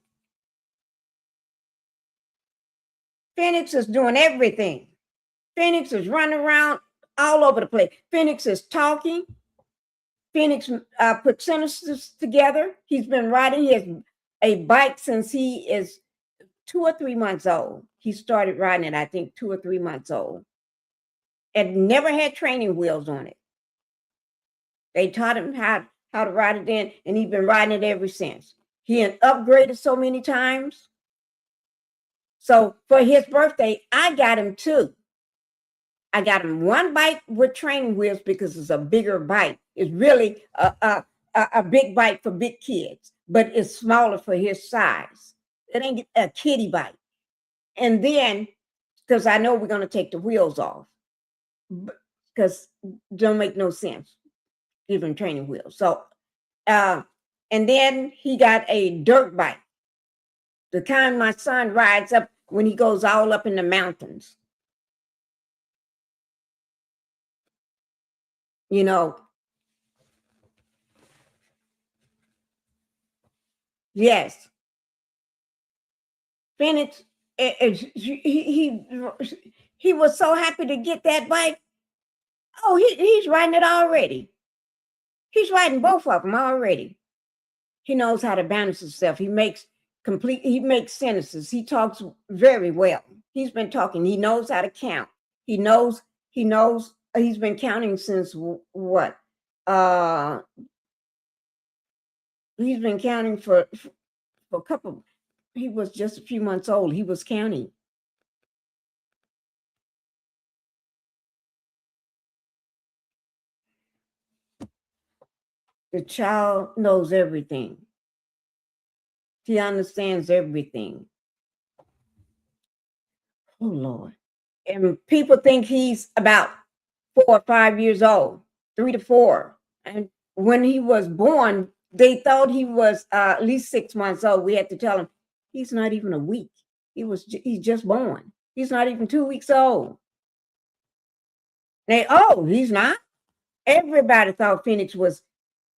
Phoenix is doing everything. Phoenix is running around all over the place. Phoenix is talking. Phoenix put sentences together. He's been riding. He has a bike since he is 2 or 3 months old. He started riding it, I think, 2 or 3 months old. And never had training wheels on it. They taught him how to ride it then, and he's been riding it ever since. He had upgraded so many times. So for his birthday, I got him 2. I got him 1 bike with training wheels because it's a bigger bike. It's really a big bike for big kids, but it's smaller for his size. It ain't a kiddie bike. And then, because I know we're going to take the wheels off, because don't make no sense, even training wheels. So, and then he got a dirt bike, the kind my son rides up when he goes all up in the mountains. You know, yes. Phoenix, he was so happy to get that bike. Oh, he's riding it already. He's riding both of them already. He knows how to balance himself. He makes complete. He makes sentences. He talks very well. He's been talking. He knows how to count. He knows. He's been counting since what? He's been counting for a couple. He was just a few months old. He was counting. The child knows everything. He understands everything. Oh, Lord. And people think he's about 4 or 5 years old, 3 to 4. And when he was born, they thought he was at least 6 months old. We had to tell him he's not even a week. He's just born. He's not even 2 weeks old. He's not. Everybody thought Phoenix was,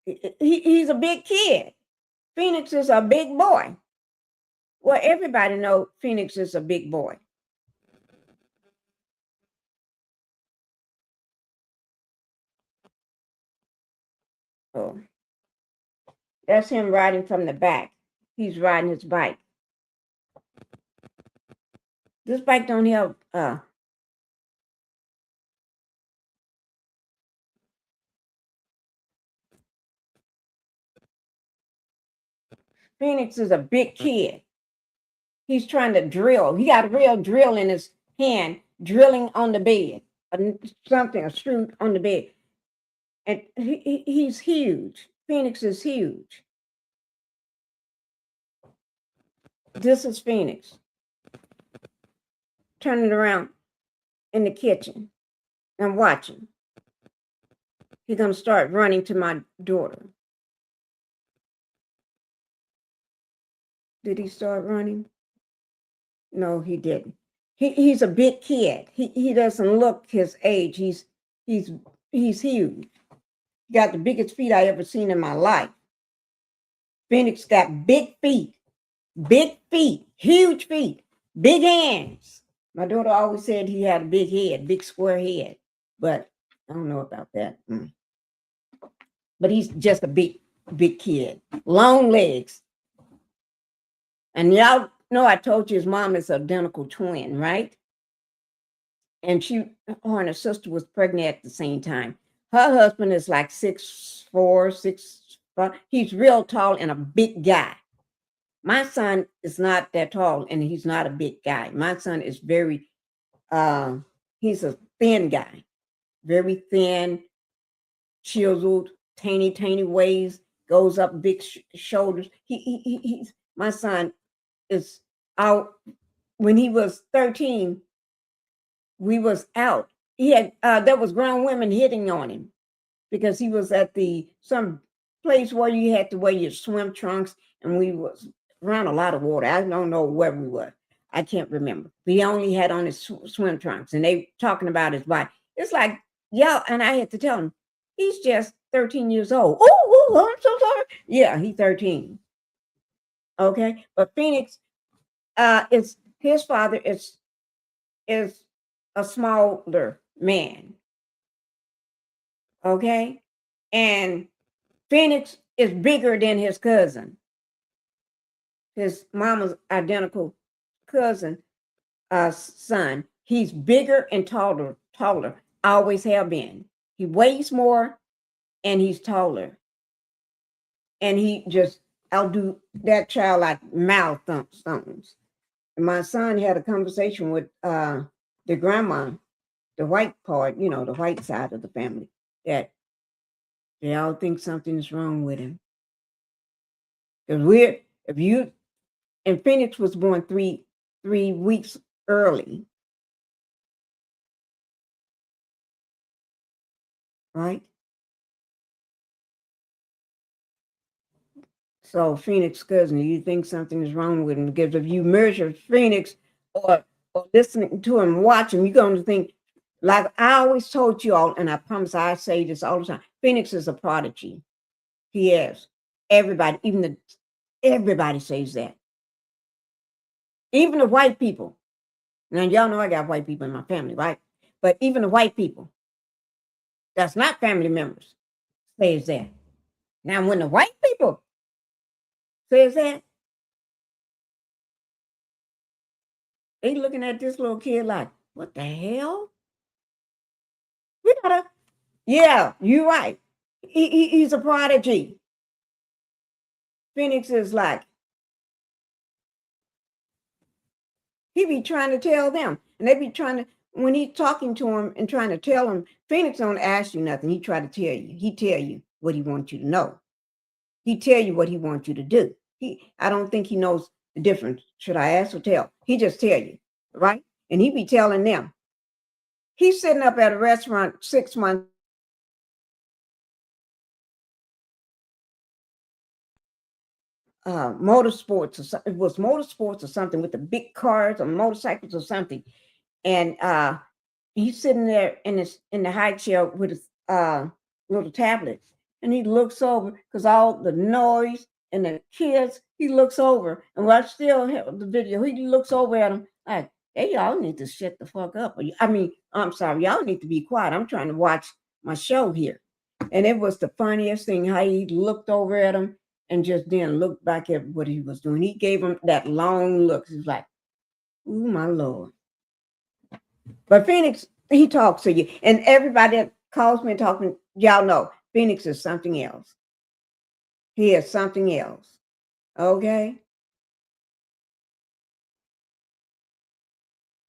he's a big kid. Phoenix is a big boy. Well, everybody knows Phoenix is a big boy. Oh, that's him riding from the back. He's riding his bike. This bike don't have Phoenix is a big kid. He's trying to drill. He got a real drill in his hand, drilling on the bed, a screw on the bed. And he's huge. Phoenix is huge. This is Phoenix. Turning around in the kitchen and watching. He's going to start running to my daughter. Did he start running? No, he didn't. He's a big kid. He doesn't look his age. He's huge. He got the biggest feet I ever seen in my life. Phoenix got big feet, huge feet, big hands. My daughter always said he had a big head, big square head, but I don't know about that. But he's just a big kid, long legs. And y'all know I told you his mom is an identical twin, right? And her and her sister was pregnant at the same time. Her husband is like 6'4", 6'5". He's real tall and a big guy. My son is not that tall and he's not a big guy. My son is very, he's a thin guy, very thin, chiseled, tiny waist, goes up big shoulders. My son is out. When he was 13, we was out. He had there was grown women hitting on him because he was at some place where you had to wear your swim trunks, and we was around a lot of water. I don't know where we were. I can't remember. He only had on his swim trunks, and they talking about his body. It's like, yeah, and I had to tell him, he's just 13 years old. Oh, I'm so sorry. Yeah, he's 13. Okay, but Phoenix, is his father is a smaller man. Okay, and Phoenix is bigger than his cousin. His mama's identical cousin, son. He's bigger and taller. Always have been. He weighs more, and he's taller. And he just outdo that child like mouth thumpings. And my son had a conversation with the grandma, the white part, the white side of the family, that they all think something's wrong with him. Because and Phoenix was born three weeks early. Right? So Phoenix cousin, you think something is wrong with him, because if you measure Phoenix or listening to him, watch him, you're going to think, like I always told you all, and I promise I say this all the time, Phoenix is a prodigy. He is. Everybody, everybody says that. Even the white people. Now, y'all know I got white people in my family, right? But even the white people that's not family members says that. Now, when the white people says that, They looking at this little kid like, what the hell? We gotta, yeah, you're right. He's a prodigy. Phoenix is like, he be trying to tell them, and they be trying to, when he's talking to him and trying to tell him, Phoenix don't ask you nothing. He try to tell you. He tell you what he wants you to know. He tell you what he wants you to do. I don't think he knows the difference. Should I ask or tell? He just tell you, right? And he be telling them. He's sitting up at a restaurant 6 months. Motorsports, or it was motorsports or something with the big cars or motorcycles or something, and he's sitting there in the high chair with his little tablet, and he looks over because all the noise and the kids. He looks over, and I still have the video. He looks over at him like, "Hey, y'all need to shut the fuck up." I'm sorry, y'all need to be quiet. I'm trying to watch my show here, and it was the funniest thing how he looked over at him. And just then looked back at what he was doing. He gave him that long look. He's like, "Ooh, my Lord." But Phoenix, he talks to you. And everybody that calls me and talking, y'all know, Phoenix is something else. He is something else. Okay?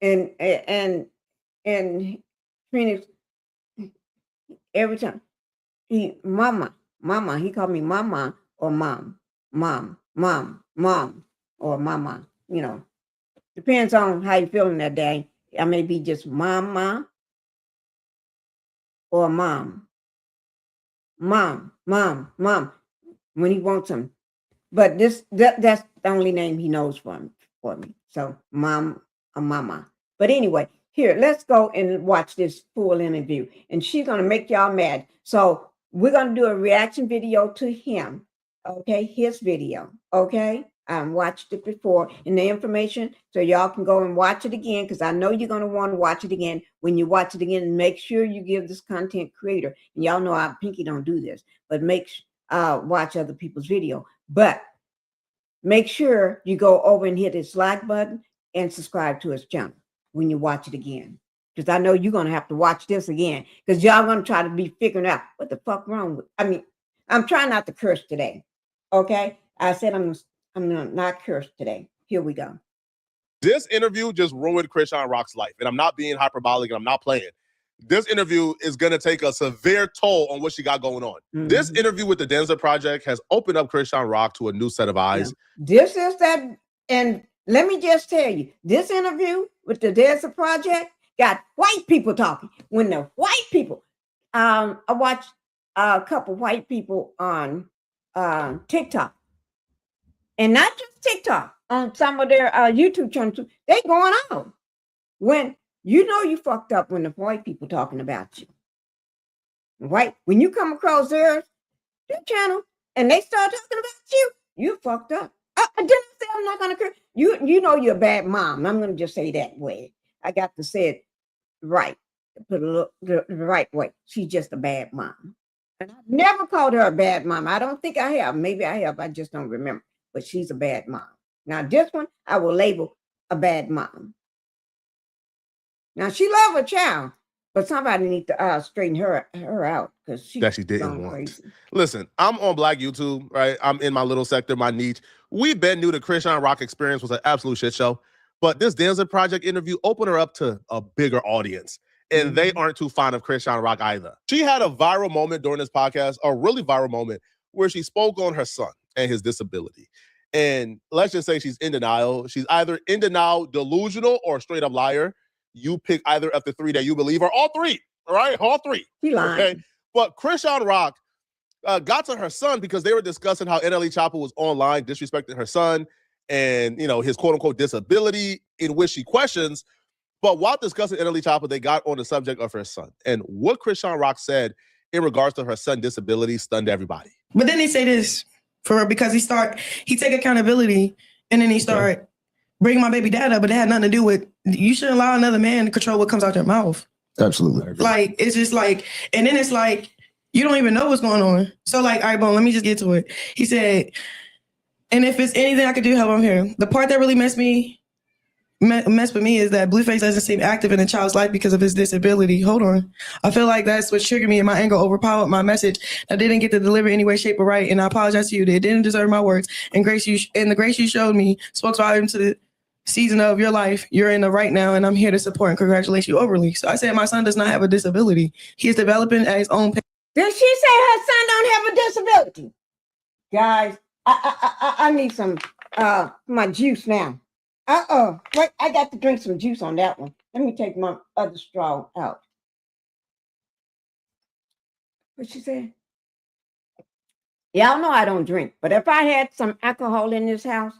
And Phoenix, every time, mama, he called me mama. Or mom, or mama, depends on how you're feeling that day. I may be just mama or mom, when he wants them. But that's the only name he knows for me. So mom or mama. But anyway, here, let's go and watch this full interview. And she's going to make y'all mad. So we're going to do a reaction video to him. Okay, his video. Okay, I watched it before in the information, so y'all can go and watch it again because I know you're going to want to watch it again. When you watch it again, make sure you give this content creator, and y'all know I Pinky don't do this, but watch other people's video. But make sure you go over and hit his like button and subscribe to his channel when you watch it again. Because I know you're going to have to watch this again because y'all going to try to be figuring out what the fuck wrong with. I'm trying not to curse today. Okay, I said I'm gonna not curse today. Here we go. This interview just ruined Chrisean Rock's life, and I'm not being hyperbolic, and I'm not playing. This interview is gonna take a severe toll on what she got going on. Mm-hmm. This interview with the Danza Project has opened up Chrisean Rock to a new set of eyes. Yeah. This is that, and let me just tell you, this interview with the Danza Project got white people talking. When the white people, I watched a couple white people on TikTok, and not just TikTok, on some of their YouTube channels, they going on. When you fucked up when the white people talking about you. When you come across their channel and they start talking about you fucked up. I didn't say I'm not gonna curse. You know you're a bad mom. I'm gonna just say that way. I got to say it right. Put it the right way. She's just a bad mom. And I've never called her a bad mom. I don't think I have. Maybe I have. I just don't remember. But she's a bad mom. Now, this one, I will label a bad mom. Now, she loves her child, but somebody needs to straighten her out because she didn't want. Crazy. Listen, I'm on Black YouTube, right? I'm in my little sector, my niche. We've been knew the Chrisean Rock experience was an absolute shit show. But this Danza Project interview opened her up to a bigger audience. And they aren't too fond of Chrisean Rock either. She had a viral moment during this podcast, a really viral moment, where she spoke on her son and his disability. And let's just say she's in denial. She's either in denial, delusional, or a straight up liar. You pick either of the three that you believe, or all three, all right? All three. She lying. Okay? But Chrisean Rock got to her son because they were discussing how NLE Chopper was online disrespecting her son and, his quote-unquote disability, in which she questions. But while discussing NLE Chopper, they got on the subject of her son. And what Chrisean Rock said in regards to her son's disability stunned everybody. But then he say this for her because he take accountability and then he start bringing my baby dad up, but it had nothing to do with, you shouldn't allow another man to control what comes out your mouth. Absolutely. Like, it's just like, and then it's like, you don't even know what's going on. So like, all right, boom, let me just get to it. He said, and if it's anything I could do to help him here, the part that really messed me mess with me is that Blueface doesn't seem active in a child's life because of his disability. Hold on. I feel like that's what triggered me, and my anger overpowered my message. I didn't get to deliver any way, shape, or right, and I apologize to you. They didn't deserve my words. And the grace you showed me spoke volumes to the season of your life. You're in the right now, and I'm here to support and congratulate you overly. So I said my son does not have a disability. He is developing at his own pace. Did she say her son don't have a disability? Guys, I need some my juice now. Wait, I got to drink some juice on that one. Let me take my other straw out. What she said? Y'all know I don't drink, but if I had some alcohol in this house,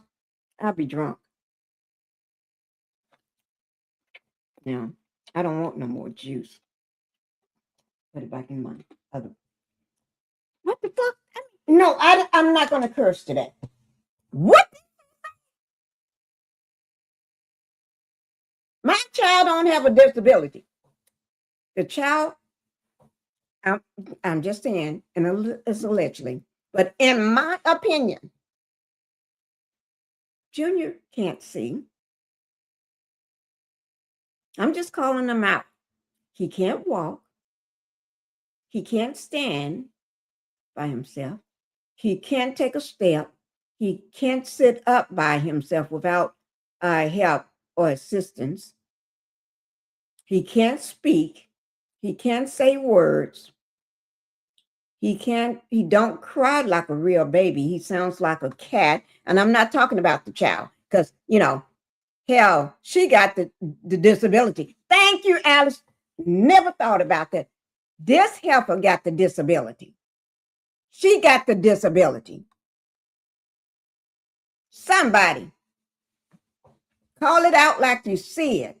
I'd be drunk. Now, I don't want no more juice. Put it back in my other. What the fuck? No, I'm not going to curse today. What? My child don't have a disability. The child, I'm just saying, and it's allegedly, but in my opinion, Junior can't see. I'm just calling him out. He can't walk. He can't stand by himself. He can't take a step. He can't sit up by himself without help or assistance. He can't speak. He can't say words. He don't cry like a real baby. He sounds like a cat. And I'm not talking about the child because, hell, she got the disability. Thank you, Alice. Never thought about that. This helper got the disability. She got the disability. Somebody call it out like you see it.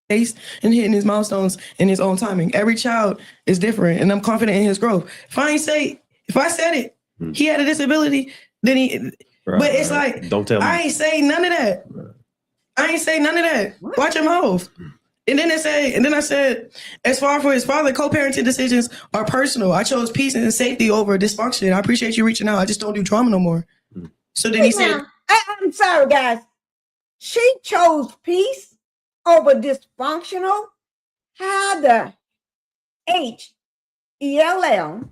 And hitting his milestones in his own timing. Every child is different, and I'm confident in his growth. If I said it, he had a disability, then he. Right, but it's like, don't tell me. I ain't say none of that. Right. I ain't say none of that. What? Watch your mouth. And then I said, as far for his father, co-parenting decisions are personal. I chose peace and safety over dysfunction. I appreciate you reaching out. I just don't do drama no more. So then he said, I'm sorry, guys. She chose peace over dysfunctional? How the HELL?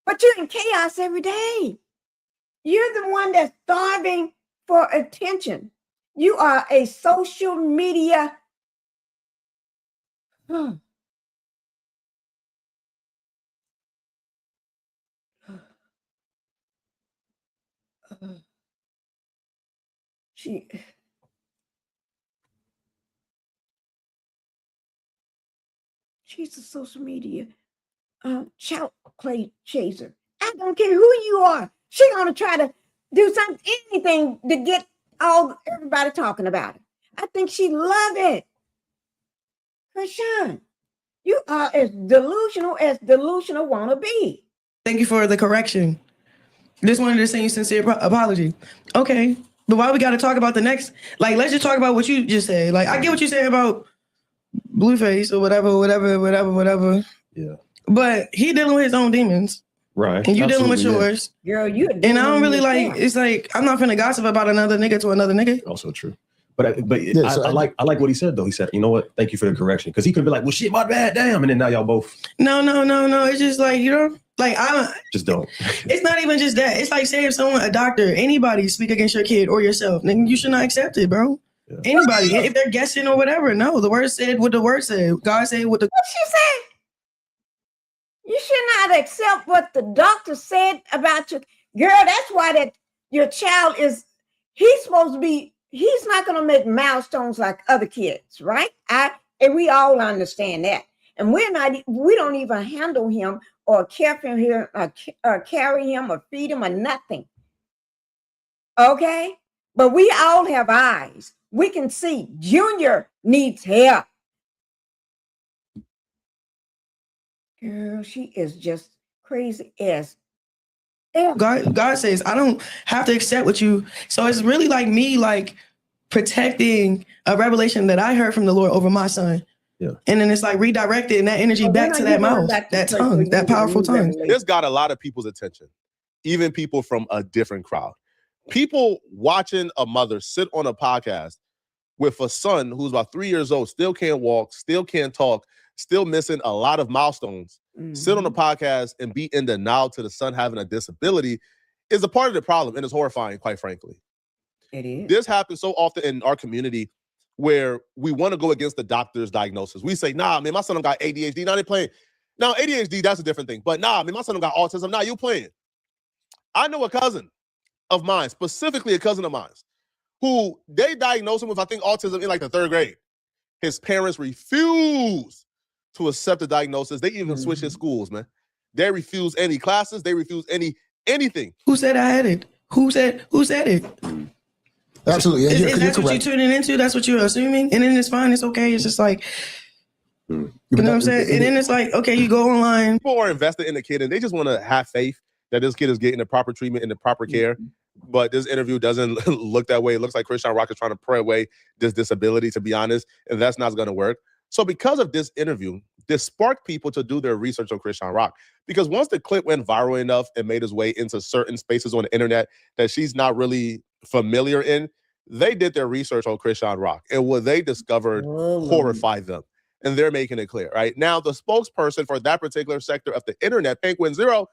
But you're in chaos every day. You're the one that's starving for attention. You are a social media. She's a social media child play chaser. I don't care who you are. She's gonna try to do anything to get everybody talking about it. I think she love it. Chrisean, you are as delusional wanna be. Thank you for the correction. Just wanted to send you sincere apology. Okay, but why we got to talk about the next? Like, let's just talk about what you just said. Like, I get what you said about Blueface or whatever. Yeah. But he dealing with his own demons. Right. And you dealing with yours. Girl, you. And I don't really like, it's like, I'm not finna gossip about another nigga to another nigga. Also true. But yeah, I like what he said though. He said, you know what? Thank you for the correction. Because he could be like, well, shit, my bad, damn. And then now y'all both. No. It's just like, like I don't. Just don't. It's not even just that. It's like, say if someone, a doctor, anybody speak against your kid or yourself, then you should not accept it, bro. Yeah. Anybody, if they're guessing or whatever, no. The word said what the word said. God said what the. What she said? You should not accept what the doctor said about you. Girl, that's why your child is, he's not going to make milestones like other kids, right? And we all understand that. And we don't even handle him or care for him or carry him or feed him or nothing. Okay? But we all have eyes. We can see Junior needs help. Girl, she is just crazy as hell. God says, I don't have to accept what you. So it's really like me, like protecting a revelation that I heard from the Lord over my son. Yeah. And then it's like redirecting that energy back to that mouth, that tongue, that powerful tongue. This got a lot of people's attention, even people from a different crowd. People watching a mother sit on a podcast with a son who's about 3 years old, still can't walk, still can't talk, still missing a lot of milestones, sit on a podcast and be in denial to the son having a disability is a part of the problem, and it's horrifying, quite frankly. It is. This happens so often in our community where we want to go against the doctor's diagnosis. We say, nah, man, my son got ADHD. Now they're playing. Now, ADHD, that's a different thing. But nah, man, my son got autism. Nah, you playing. I know a cousin of mine, specifically a cousin of mine, who they diagnosed him with, I think, autism in like the 3rd grade. His parents refuse to accept the diagnosis. They even switch his schools, man. They refuse any classes. They refuse anything. Who said I had it? Who said it? Absolutely. Yeah, is that what you're tuning into? That's what you're assuming? And then it's fine. It's okay. It's just like, you know what I'm saying? And then it's like, okay, you go online. People are invested in the kid and they just want to have faith that this kid is getting the proper treatment and the proper care. But this interview doesn't look that way. It looks like Chrisean Rock is trying to pray away this disability, to be honest, and that's not going to work. So because of this interview, this sparked people to do their research on Chrisean Rock. Because once the clip went viral enough and made its way into certain spaces on the internet that she's not really familiar in, they did their research on Chrisean Rock. And what they discovered horrified them. And they're making it clear, right? Now, the spokesperson for that particular sector of the internet, Penguin Zero,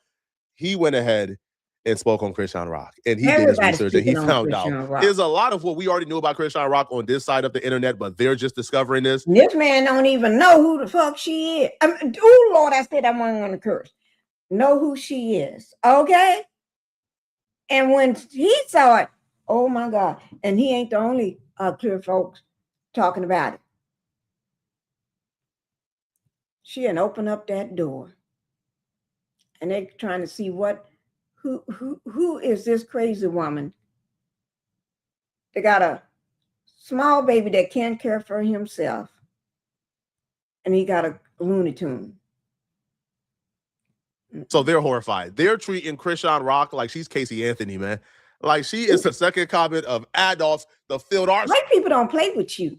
he went ahead and spoke on Chrisean Rock. And he did his research and he found out. There's a lot of what we already knew about Chrisean Rock on this side of the internet, but they're just discovering this. This man don't even know who the fuck she is. Oh, Lord, I said I wasn't going to curse. Know who she is, okay? And when he saw it, oh, my God. And he ain't the only clear folks talking about it. She had opened up that door. And they're trying to see who is this crazy woman? They got a small baby that can't care for himself. And he got a Looney Tune. So they're horrified. They're treating Chrisean Rock like she's Casey Anthony, man. Like she is the second comment of Adolf, the field arts. White people don't play with you.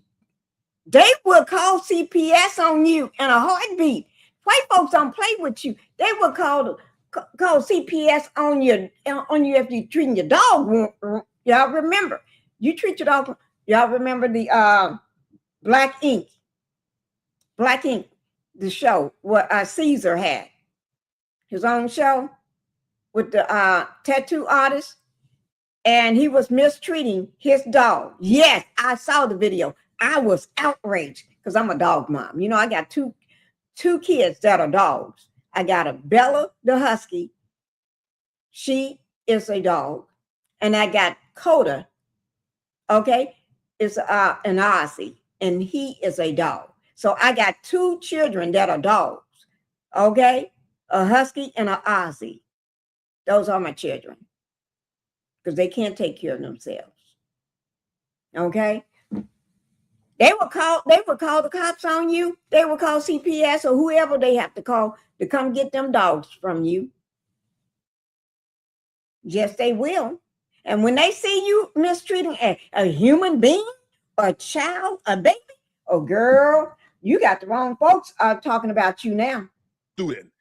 They will call CPS on you in a heartbeat. White folks don't play with you. They will call CPS on you if you're treating your dog. Y'all remember? You treat your dog. Y'all remember the Black Ink, the show what Caesar had. His own show with the tattoo artist. And he was mistreating his dog. Yes, I saw the video. I was outraged because I'm a dog mom. You know, I got two kids that are dogs. I got a Bella, the husky. She is a dog. And I got Coda, okay, is an Aussie, and he is a dog. So I got 2 children that are dogs, okay, a husky and an Aussie. Those are my children because they can't take care of themselves, okay? They will call the cops on you. They will call CPS or whoever they have to call to come get them dogs from you. Yes, they will. And when they see you mistreating a human being, a child, a baby, oh, girl, you got the wrong folks talking about you now. Student,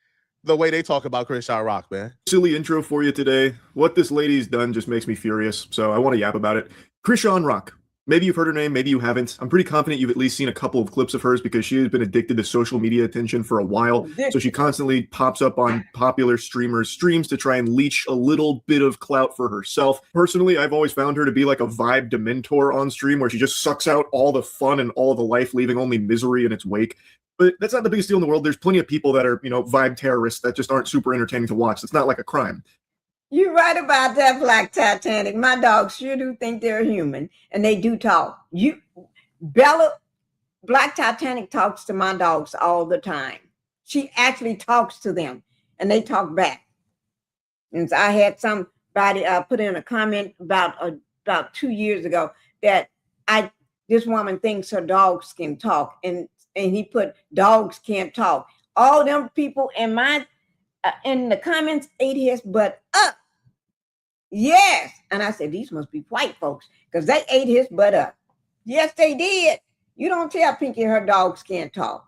the way they talk about Chrisean Rock, man. Silly intro for you today. What this lady's done just makes me furious, so I want to yap about it. Chrisean Rock. Maybe you've heard her name, maybe you haven't. I'm pretty confident you've at least seen a couple of clips of hers because she has been addicted to social media attention for a while. So she constantly pops up on popular streamers' streams to try and leech a little bit of clout for herself. Personally, I've always found her to be like a vibe dementor on stream where she just sucks out all the fun and all the life, leaving only misery in its wake. But that's not the biggest deal in the world. There's plenty of people that are, vibe terrorists that just aren't super entertaining to watch. It's not like a crime. You're right about that, Black Titanic. My dogs sure do think they're human, and they do talk. Black Titanic talks to my dogs all the time. She actually talks to them, and they talk back. And so I had somebody put in a comment about 2 years ago that this woman thinks her dogs can talk, and he put dogs can't talk. All them people in the comments ate his butt up. Yes. And I said, these must be white folks because they ate his butt up. Yes, they did. You don't tell Pinky her dogs can't talk.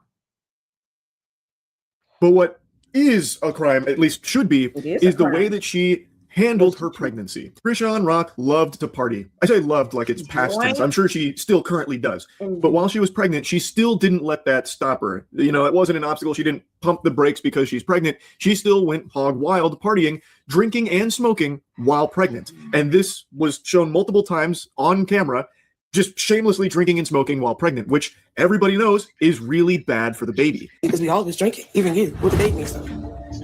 But what is a crime, at least should be, is the way that she handled her pregnancy. Chrisean Rock loved to party. I say loved like it's past tense. I'm sure she still currently does. But while she was pregnant, she still didn't let that stop her. You know, it wasn't an obstacle. She didn't pump the brakes because she's pregnant. She still went hog wild, partying, drinking, and smoking while pregnant. And this was shown multiple times on camera, just shamelessly drinking and smoking while pregnant, which everybody knows is really bad for the baby. Because we always drinking, even you, with the baby and stuff.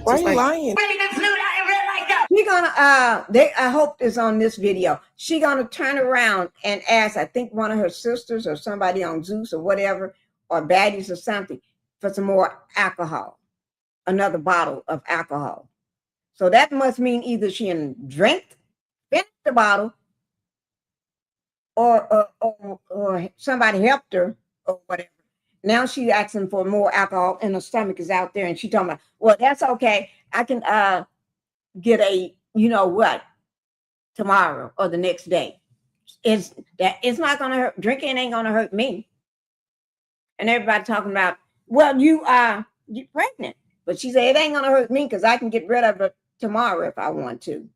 Why are you lying? She gonna I hope it's on this video. She gonna turn around and ask, I think one of her sisters or somebody on Zeus or whatever, or baddies or something, for some more alcohol, another bottle of alcohol. So that must mean either she finished the bottle, or somebody helped her or whatever. Now she's asking for more alcohol and her stomach is out there, and she talking about, well, that's okay. I can get a, you know what, tomorrow or the next day. It's not gonna hurt. Drinking ain't gonna hurt me. And everybody talking about, well, you're pregnant. But she said it ain't gonna hurt me because I can get rid of it tomorrow if I want to.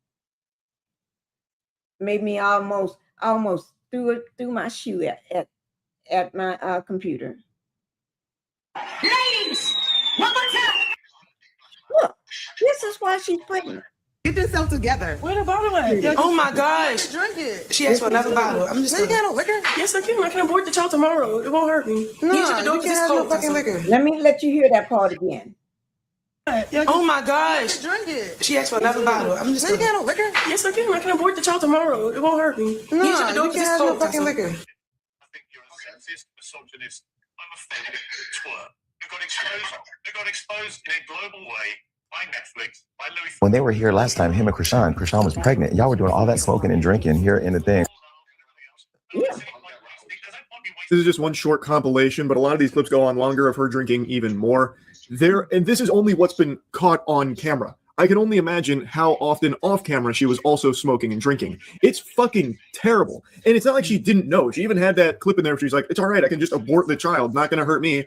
Made me almost threw my shoe at my computer. Ladies, one more time. Look, this is why she's pregnant. Get yourself together. Where the bottle at? Oh my gosh. Drink it. She asked for another bottle. I'm just. You got no liquor? Yes, I can. I can abort the child tomorrow. It won't hurt me. No, you can't have no fucking liquor. Let me let you hear that part again. Oh my gosh. Drink it. She asked for another bottle. I'm just. You got no liquor? Yes, I can. I can abort the child tomorrow. It won't hurt me. No, you can't have no fucking liquor. I think you're a sexist, misogynist, homophobic twerp. They got exposed in a global way by Netflix, by Louis. When they were here last time, him and Chrisean was pregnant. Y'all were doing all that smoking and drinking here in the thing. Yeah. This is just one short compilation, but a lot of these clips go on longer of her drinking even more. And this is only what's been caught on camera. I can only imagine how often off camera she was also smoking and drinking. It's fucking terrible. And it's not like she didn't know. She even had that clip in there where she's like, it's all right, I can just abort the child, not gonna hurt me.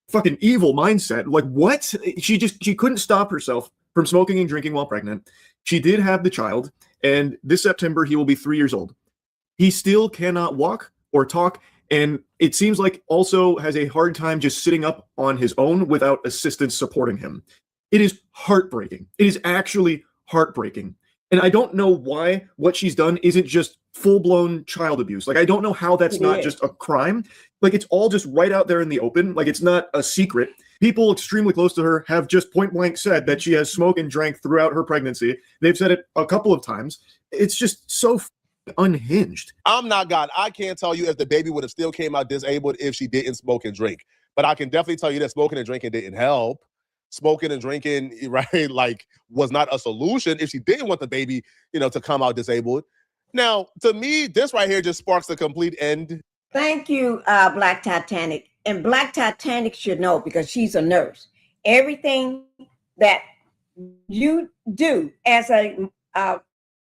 Fucking evil mindset. Like, what? She couldn't stop herself from smoking and drinking while pregnant. She did have the child, and this September he will be 3 years old. He still cannot walk or talk, and it seems like also has a hard time just sitting up on his own without assistance supporting him. It is heartbreaking. It is actually heartbreaking. And I don't know why what she's done isn't just full-blown child abuse. Like, I don't know how that's not just a crime. Like, it's all just right out there in the open. Like, it's not a secret. People extremely close to her have just point-blank said that she has smoked and drank throughout her pregnancy. They've said it a couple of times. It's just so unhinged. I'm not God. I can't tell you if the baby would have still came out disabled if she didn't smoke and drink. But I can definitely tell you that smoking and drinking didn't help. Smoking and drinking, right, like, was not a solution if she didn't want the baby, to come out disabled. Now, to me, this right here just sparks the complete end. Thank you, Black Titanic. And Black Titanic should know because she's a nurse. Everything that you do as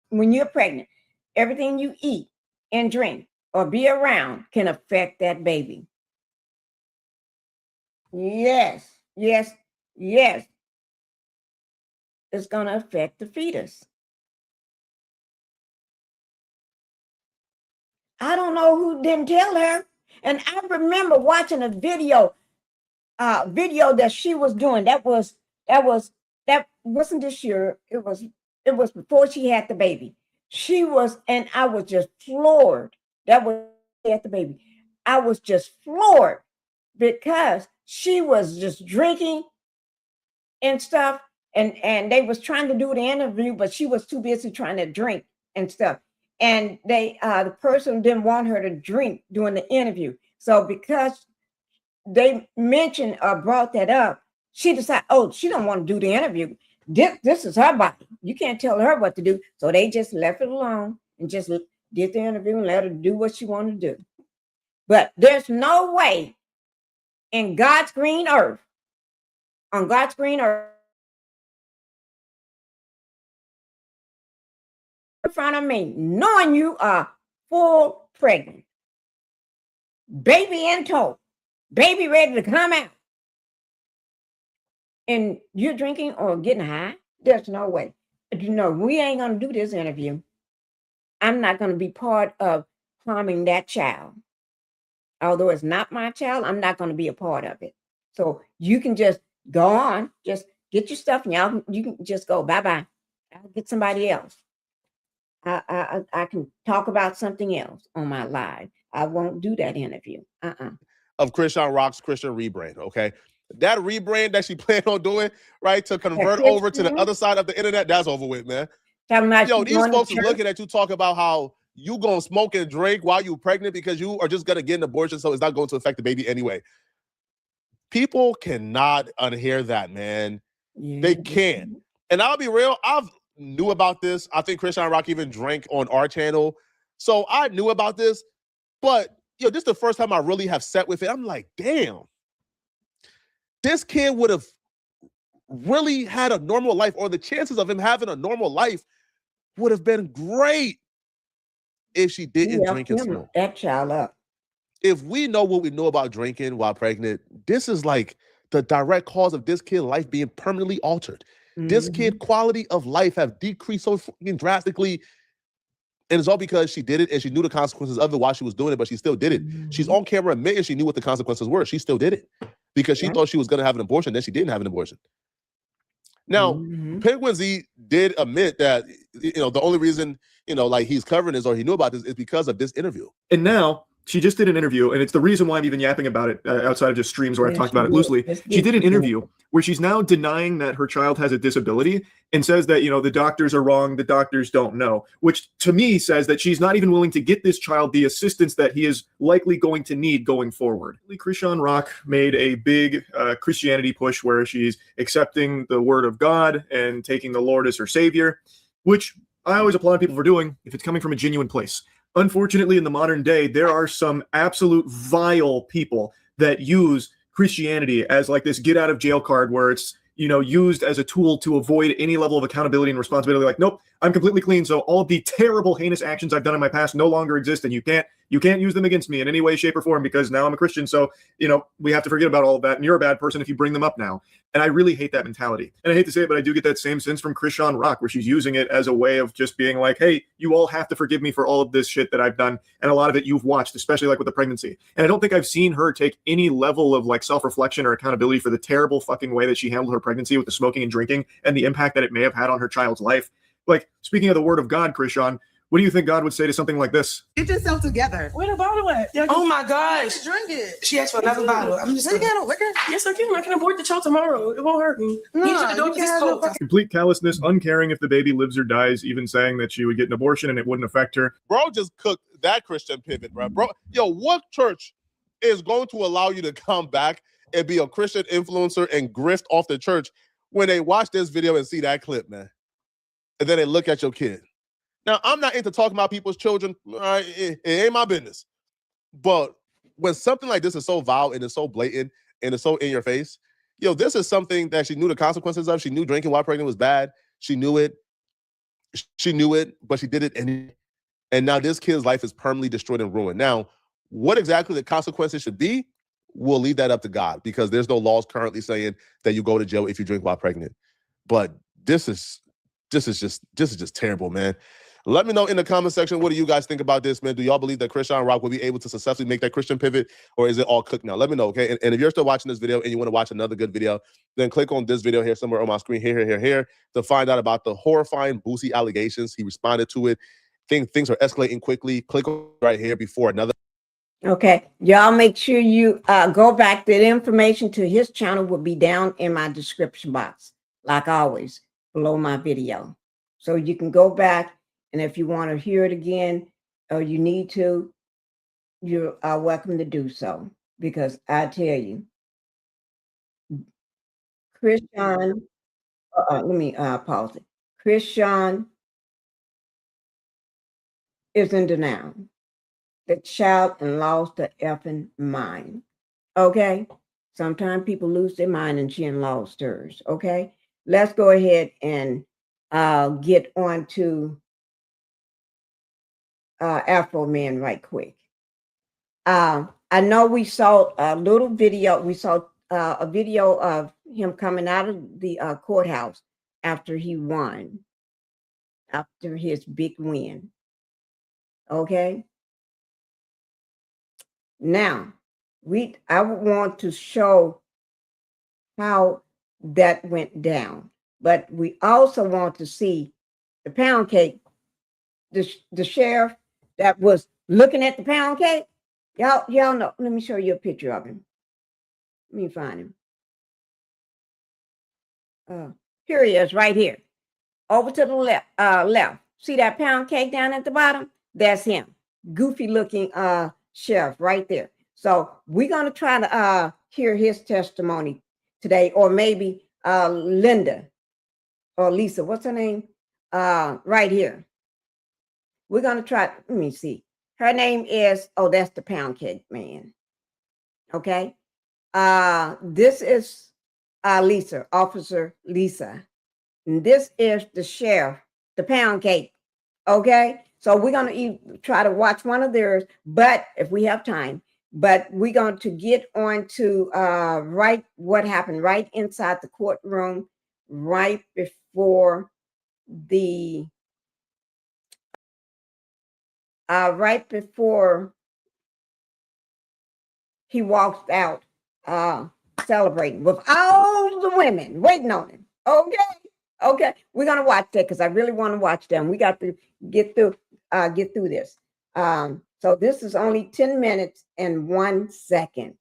when you're pregnant, everything you eat and drink or be around can affect that baby. Yes. It's going to affect the fetus. I don't know who didn't tell her. And I remember watching a video that she was doing. That wasn't this year. It was before she had the baby. And I was just floored. That was at the baby. I was just floored because she was just drinking and stuff. And they was trying to do the interview, but she was too busy trying to drink and stuff. And the person didn't want her to drink during the interview. So because they mentioned or brought that up, she decided, she don't want to do the interview. This is her body. You can't tell her what to do. So they just left it alone and just did the interview and let her do what she wanted to do. But there's no way on God's green earth, in front of me, knowing you are full pregnant, baby in tow, baby ready to come out, and you're drinking or getting high, there's no way. You know, we ain't gonna do this interview. I'm not gonna be part of harming that child. Although it's not my child, I'm not gonna be a part of it. So you can just go on, just get your stuff, and y'all, you can just go bye-bye. I'll get somebody else. I can talk about something else on my live. I won't do that interview. Of Chrisean Rock's Christian rebrand, okay? That rebrand that she planned on doing, right, to convert over to the other side of the internet, that's over with, man. Yo, these folks is looking at you talk about how you gonna smoke and drink while you're pregnant because you are just gonna get an abortion, so it's not going to affect the baby anyway. People cannot unhear that, man. Yeah. They can't. And I'll be real, I've knew about this. I think Chrisean Rock even drank on our channel. So I knew about this, but yo, this is the first time I really have sat with it. I'm like, damn, this kid would have really had a normal life, or the chances of him having a normal life would have been great if she didn't drink and smoke. That child up. If we know what we know about drinking while pregnant, this is like the direct cause of this kid's life being permanently altered. This kid's quality of life have decreased so fucking drastically. And it's all because she did it and she knew the consequences of it while she was doing it, but she still did it. She's on camera admitting she knew what the consequences were. She still did it because she thought she was going to have an abortion. Then she didn't have an abortion. Now, Penguin Z did admit that, you know, the only reason, you know, like he's covering this or he knew about this is because of this interview. And now she just did an interview, and it's the reason why I'm even yapping about it outside of just streams where I've talked about it loosely. She did an interview where she's now denying that her child has a disability and says that, you know, the doctors are wrong, the doctors don't know, which to me says that she's not even willing to get this child the assistance that he is likely going to need going forward. Chrisean Rock made a big Christianity push where she's accepting the word of God and taking the Lord as her savior, which I always applaud people for doing if it's coming from a genuine place. Unfortunately, in the modern day, there are some absolute vile people that use Christianity as like this get out of jail card where it's, you know, used as a tool to avoid any level of accountability and responsibility. Like, nope, I'm completely clean. So all of the terrible, heinous actions I've done in my past no longer exist, and you can't use them against me in any way, shape, or form because now I'm a Christian. So, you know, we have to forget about all of that. And you're a bad person if you bring them up now. And I really hate that mentality. And I hate to say it, but I do get that same sense from Chrisean Rock, where she's using it as a way of just being like, hey, you all have to forgive me for all of this shit that I've done. And a lot of it you've watched, especially like with the pregnancy. And I don't think I've seen her take any level of like self-reflection or accountability for the terrible fucking way that she handled her pregnancy with the smoking and drinking and the impact that it may have had on her child's life. Like, speaking of the word of God, Chrisean, what do you think God would say to something like this? Get yourself together. Where the bottle at? Oh my gosh. Drink it. She asked for another bottle. I'm just going to liquor. Yes, I can. I can abort the child tomorrow. It won't hurt me. Complete callousness, uncaring if the baby lives or dies, even saying that she would get an abortion and it wouldn't affect her. Bro just cooked that Christian pivot, bro. Yo, what church is going to allow you to come back and be a Christian influencer and grift off the church when they watch this video and see that clip, man? And then they look at your kid. Now, I'm not into talking about people's children. It ain't my business. But when something like this is so vile and it's so blatant and it's so in your face, yo, this is something that she knew the consequences of. She knew drinking while pregnant was bad. She knew it. She knew it, but she did it anyway. And now this kid's life is permanently destroyed and ruined. Now, what exactly the consequences should be, we'll leave that up to God because there's no laws currently saying that you go to jail if you drink while pregnant. But this is just terrible, man. Let me know in the comment section, what do you guys think about this, man? Do y'all believe that Chrisean Rock will be able to successfully make that Christian pivot, or is it all cooked now? Let me know, okay? And if you're still watching this video and you want to watch another good video, then click on this video here somewhere on my screen, here, to find out about the horrifying Boosie allegations. He responded to it. Things are escalating quickly. Click right here before another. Okay, y'all make sure you go back. The information to his channel will be down in my description box, like always, below my video. So you can go back, and if you want to hear it again, or you need to, you are welcome to do so. Because I tell you, Chrisean, let me pause it. Chrisean is in denial. The child and lost the effing mind. Okay? Sometimes people lose their mind, and she and lost hers. Okay? Let's go ahead and get on to Afroman right quick. I know we saw a little video. We saw a video of him coming out of the courthouse after he won. after his big win. Okay. Now, I want to show how that went down, but we also want to see the pound cake, the sheriff that was looking at the pound cake. Y'all know. Let me show you a picture of him. Let me find him. Here he is, right here. Over to the left. See that pound cake down at the bottom? That's him. Goofy looking sheriff right there. So we're gonna try to hear his testimony today, or maybe Linda or Lisa. What's her name? Right here. We're gonna try. Let me see. Her name is. Oh, that's the pound cake man. Okay. This is Lisa, Officer Lisa. And this is the sheriff, the pound cake. Okay. So we're going to try to watch one of theirs, but if we have time, but we're going to get on to right what happened right inside the courtroom right before he walked out celebrating with all the women waiting on him. Okay, we're gonna watch that because I really want to watch them. We got to get through this. So this is only 10 minutes and 1 second.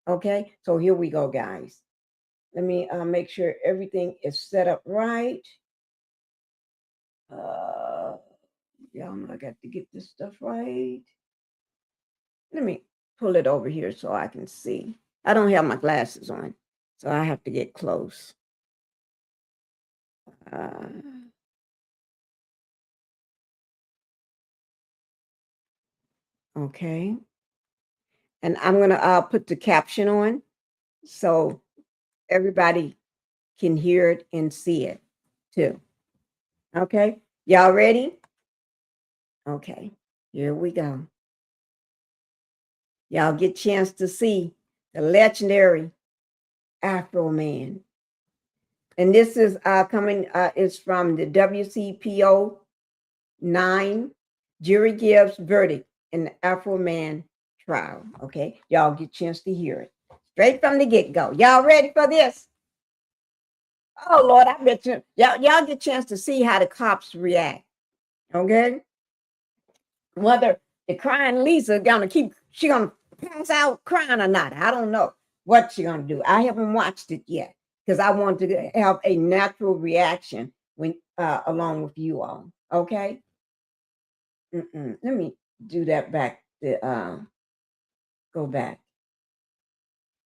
Okay, so here we go, guys. Let me make sure everything is set up right. Y'all know I got to get this stuff right. Let me pull it over here so I can see. I don't have my glasses on, so I have to get close. Okay. And I'm going to put the caption on so everybody can hear it and see it too. Okay. Y'all ready? Okay. Here we go. Y'all get a chance to see the legendary Afroman. And this is is from the WCPO 9. Jury gives verdict in the Afroman trial. Okay, y'all get a chance to hear it straight from the get-go. Y'all ready for this? Oh Lord, I bet you y'all get a chance to see how the cops react. Okay, whether the crying Lisa she gonna pass out crying or not, I don't know what she's gonna do. I haven't watched it yet because I want to have a natural reaction when along with you all. Okay. Let me do that back. Go back.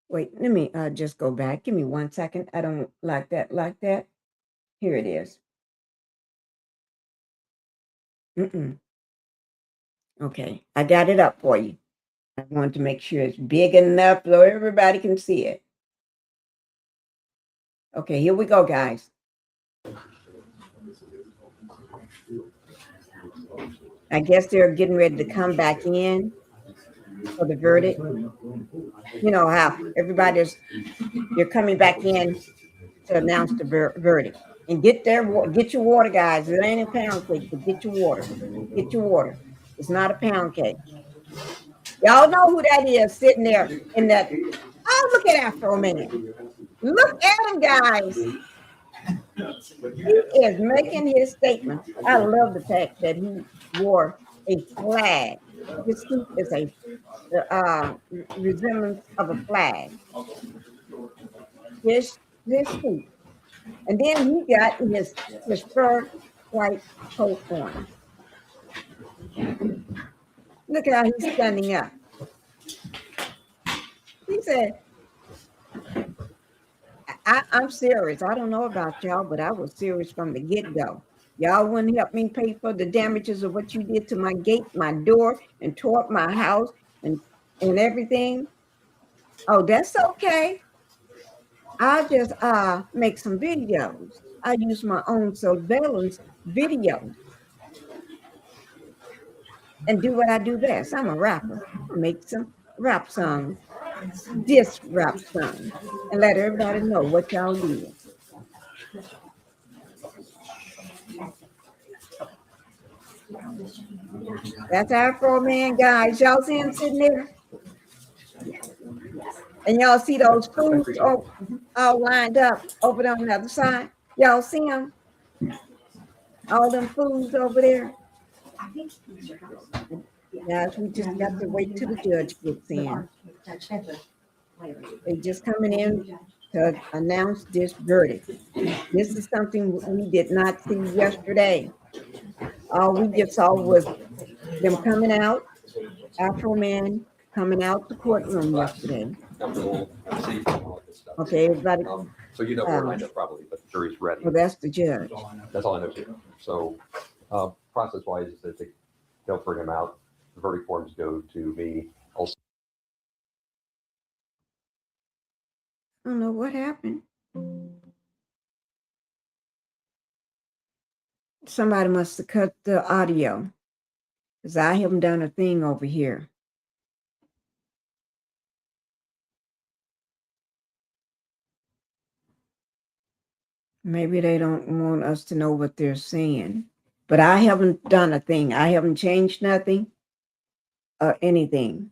Wait, let me just go back. Give me 1 second. I don't like that. Here it is. Okay, I got it up for you. I want to make sure it's big enough so everybody can see it. Okay, here we go, guys. I guess they're getting ready to come back in for the verdict. You know how you're coming back in to announce the verdict. And get your water, guys. It ain't a pound cake, but get your water. Get your water. It's not a pound cake. Y'all know who that is sitting there in that. Oh, look at Afroman. Look at him, guys. He is making his statement. I love the fact that he wore a flag. His suit is a resemblance of a flag. His suit. And then he got his fur white coat on. Look at how he's standing up. He said, I'm serious. I don't know about y'all, but I was serious from the get-go. Y'all wouldn't help me pay for the damages of what you did to my gate, my door, and tore up my house and everything. Oh, that's okay. I'll just make some videos. I use my own surveillance videos and do what I do best. I'm a rapper. I make some rap songs, diss rap songs, and let everybody know what y'all did. That's Afroman, guys. Y'all see him sitting there? And y'all see those foods all lined up over there on the other side? Y'all see them? All them foods over there? Guys, we just got to wait till the judge gets in. They just coming in to announce this verdict. This is something we did not see yesterday. All we just saw was them coming out, Afroman coming out the courtroom yesterday. Okay, everybody. So you know where lined up probably, but the jury's ready. Well, that's the judge. That's all I know too. So process-wise, is that they'll bring him out. The verdict forms go to me. Also, I don't know what happened. Somebody must have cut the audio, because I haven't done a thing over here. Maybe they don't want us to know what they're saying, but I haven't done a thing. I haven't changed nothing or anything.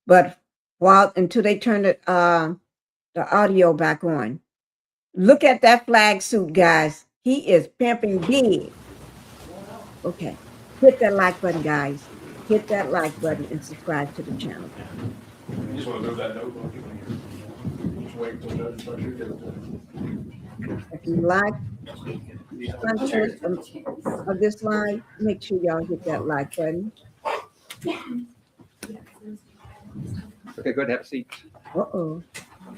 But until they turn the audio back on, look at that flag suit, guys. He is pimping big. Okay, hit that like button, guys. Hit that like button and subscribe to the channel. You just want to move that notebook. Just wait until the judge starts your If you like content of this live, make sure y'all hit that like button. okay, go ahead and have a seat. Uh-oh.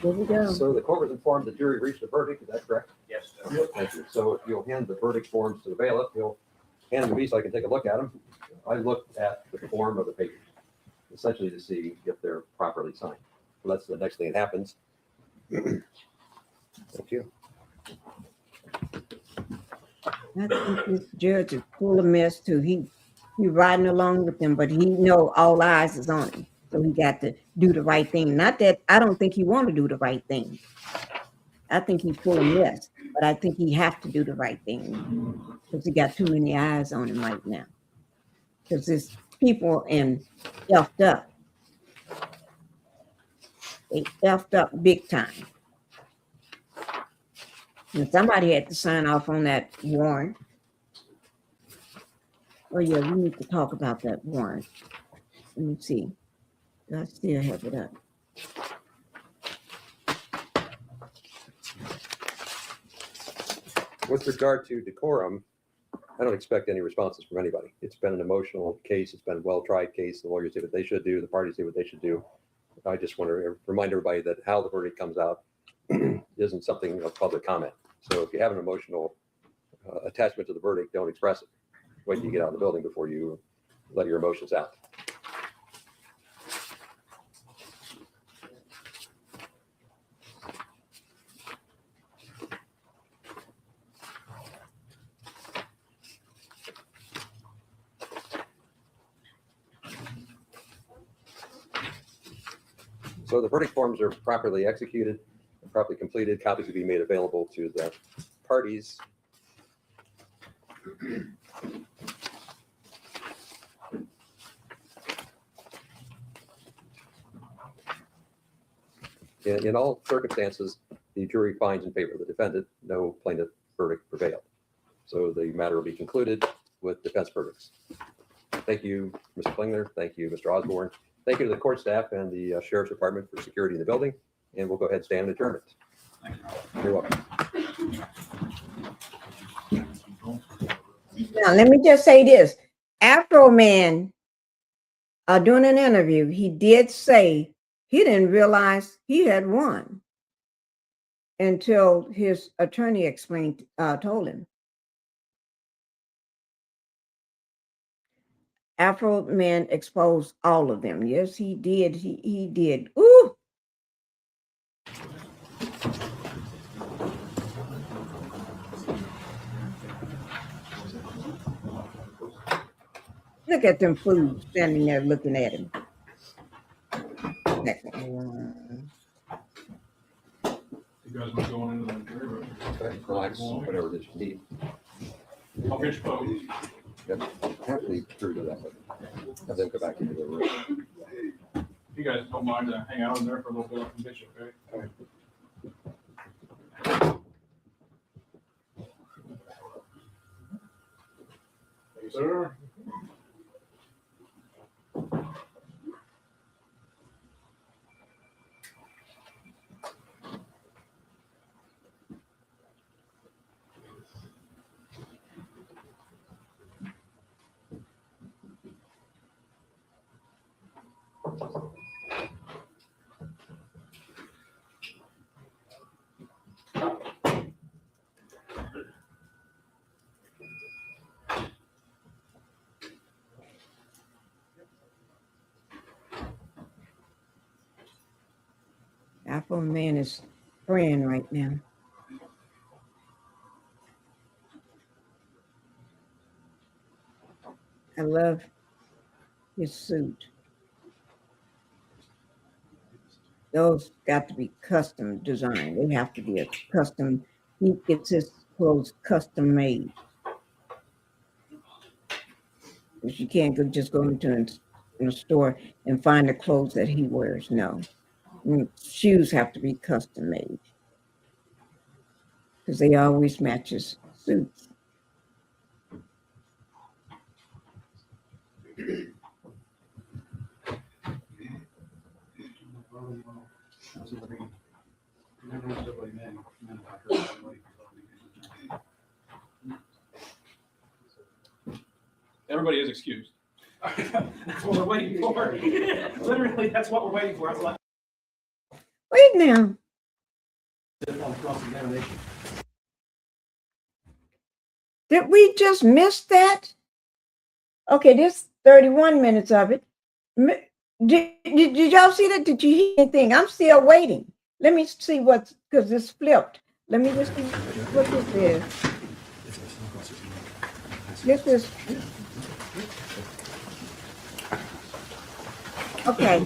Here we go. So the court was informed the jury reached a verdict. Is that correct? Yes. Thank you. So if you'll hand the verdict forms to the bailiff, he'll hand them to me so I can take a look at them. I looked at the form of the papers, essentially to see if they're properly signed. So that's the next thing that happens. Thank you. I think this judge is full of mess too. He riding along with them, but he know all eyes is on him. So he got to do the right thing. Not that I don't think he want to do the right thing. I think he's full of mess, but I think he have to do the right thing because he got too many eyes on him right now. Because there's people effed up. They effed up big time. And somebody had to sign off on that warrant. Oh yeah, we need to talk about that warrant. Let me see. I still have it up. With regard to decorum, I don't expect any responses from anybody. It's been an emotional case. It's been a well-tried case. The lawyers did what they should do. The parties did what they should do. I just want to remind everybody that how the verdict comes out isn't something of public comment. So if you have an emotional attachment to the verdict, don't express it. Wait till you get out of the building before you let your emotions out. So the verdict forms are properly executed and properly completed. Copies will be made available to the parties. In all circumstances, the jury finds in favor of the defendant. No plaintiff verdict prevailed. So the matter will be concluded with defense verdicts. Thank you, Mr. Klingler. Thank you, Mr. Osborne. Thank you to the court staff and the Sheriff's Department for security in the building. And we'll go ahead and stand adjournment. You're welcome. Now, let me just say this. Afroman, doing an interview, he did say he didn't realize he had won until his attorney explained, told him. Afroman exposed all of them. Yes, he did. He did. Ooh. Look at them fools standing there looking at him. You guys want going into the jury room? Relax, whatever it is you need. I'll get your phone. have to be true to that, but have them go back into the room. If you guys don't mind to hang out in there for a little bit, I can get you, okay? Thank you, sir. Afroman is praying right now. I love his suit. Those got to be custom designed. They have to be a custom. He gets his clothes custom made. Because you can't just go into a store and find the clothes that he wears. No. Shoes have to be custom made. Because they always match his suits. Everybody is excused. That's what we're waiting for. Literally, that's what we're waiting for. That's Wait now. Did we just miss that? Okay, this 31 minutes of it. Did y'all see that? Did you hear anything? I'm still waiting. Let me see what's, because this flipped. Let me just see what this is. This is, okay.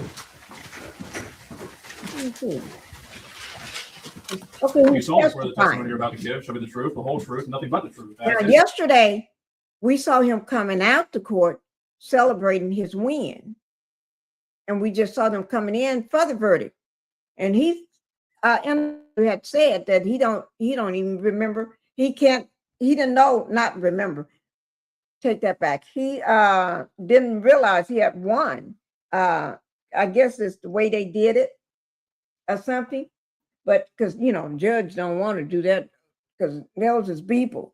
Let me see. Okay, you saw us where the testimony you're about to give. Show me the truth, the whole truth, nothing but the truth. Now, yesterday, we saw him coming out to court celebrating his win. And we just saw them coming in for the verdict. And he had said that he don't even remember. He didn't know, not remember. Take that back. He didn't realize he had won. I guess it's the way they did it or something. But because, judge don't want to do that because those is people.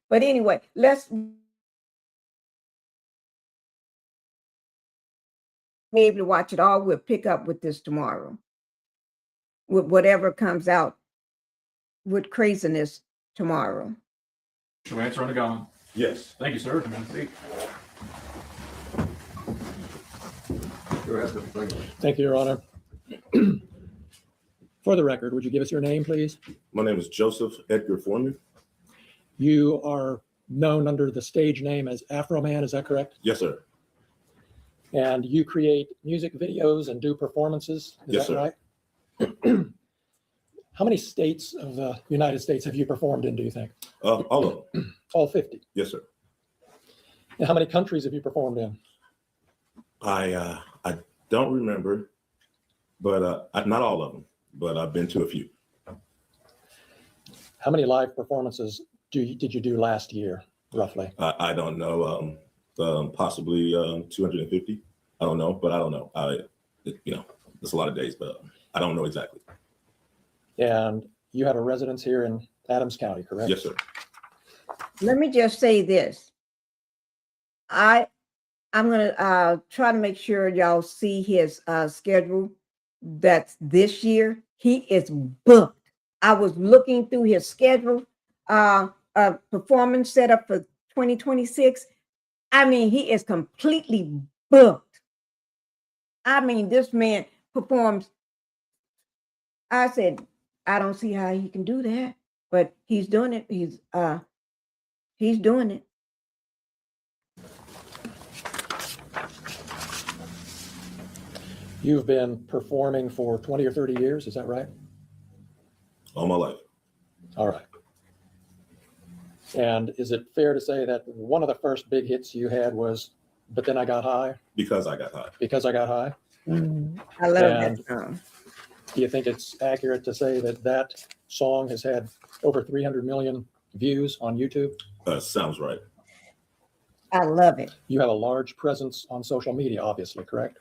But anyway, let's be able to watch it all. We'll pick up with this tomorrow. With whatever comes out with craziness tomorrow. Should we answer on the gun? Yes. Thank you, sir. Thank you, Your Honor. For the record, would you give us your name, please? My name is Joseph Edgar Foreman. You are known under the stage name as Afroman, is that correct? Yes, sir. And you create music videos and do performances, is Yes, that sir. right? How many states of the United States have you performed in, do you think? All of them. All 50? Yes, sir. And how many countries have you performed in? I don't remember, but not all of them, but I've been to a few. How many live performances did you do last year, roughly? I don't know, possibly 250. I don't know, but I don't know. It's a lot of days, but I don't know exactly. And you have a residence here in Adams County, correct? Yes, sir. Let me just say this. I'm going to try to make sure y'all see his schedule. That's this year. He is booked. I was looking through his schedule, performance set up for 2026. I mean, he is completely booked. I mean, this man performs. I said, I don't see how he can do that, but he's doing it. He's doing it. You've been performing for 20 or 30 years, is that right? All my life. All right. And is it fair to say that one of the first big hits you had was "But Then I Got High"? Because I got high. Because I got high. I love that song. Do you think it's accurate to say that that song has had over 300 million views on YouTube? Sounds right. I love it. You have a large presence on social media, obviously, correct?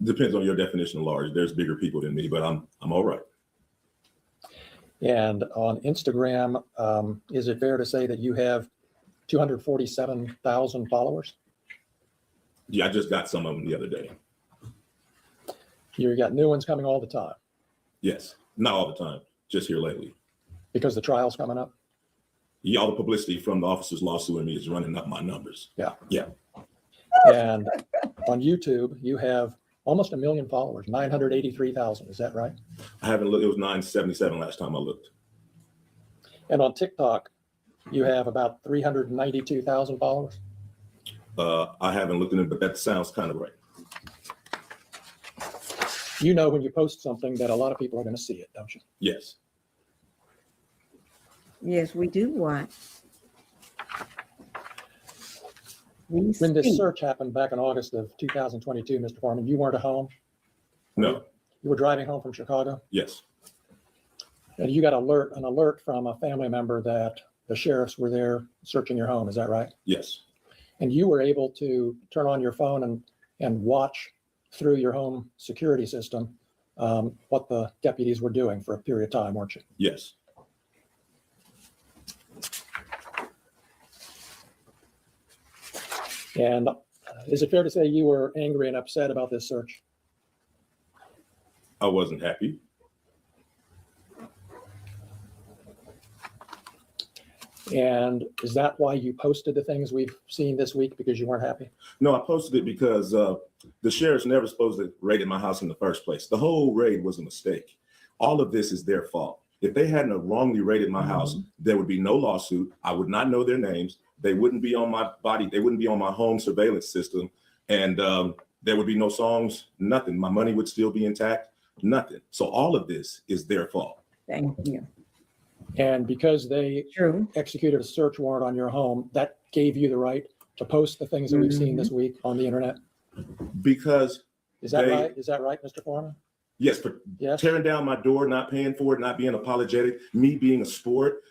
Depends on your definition of large. There's bigger people than me, but I'm all right. And on Instagram, is it fair to say that you have 247,000 followers? Yeah, I just got some of them the other day. You got new ones coming all the time? Yes, not all the time, just here lately. Because the trial's coming up? Yeah, all the publicity from the officers lawsuing me is running up my numbers. Yeah. Yeah. And on YouTube, you have almost 1 million followers, 983,000. Is that right? I haven't looked. It was 977 last time I looked. And on TikTok, you have about 392,000 followers. I haven't looked at it, but that sounds kind of right. You know when you post something that a lot of people are going to see it, don't you? Yes. Yes, we do watch. When this search happened back in August of 2022, Mr. Foreman, you weren't at home? No. You were driving home from Chicago? Yes. And you got an alert from a family member that the sheriffs were there searching your home. Is that right? Yes. And you were able to turn on your phone and watch through your home security system what the deputies were doing for a period of time, weren't you? Yes. And is it fair to say you were angry and upset about this search? I wasn't happy. And is that why you posted the things we've seen this week, because you weren't happy? No, I posted it because the sheriff's never supposed to raid my house in the first place. The whole raid was a mistake. All of this is their fault. If they hadn't wrongly raided my house, there would be no lawsuit. I would not know their names. They wouldn't be on my body. They wouldn't be on my home surveillance system. And there would be no songs, nothing. My money would still be intact, nothing. So all of this is their fault. Thank you. And because they executed a search warrant on your home, that gave you the right to post the things that we've seen this week on the internet? Because is that right? Is that right, Mr. Foreman? Yes, for tearing down my door, not paying for it, not being apologetic, me being a sport,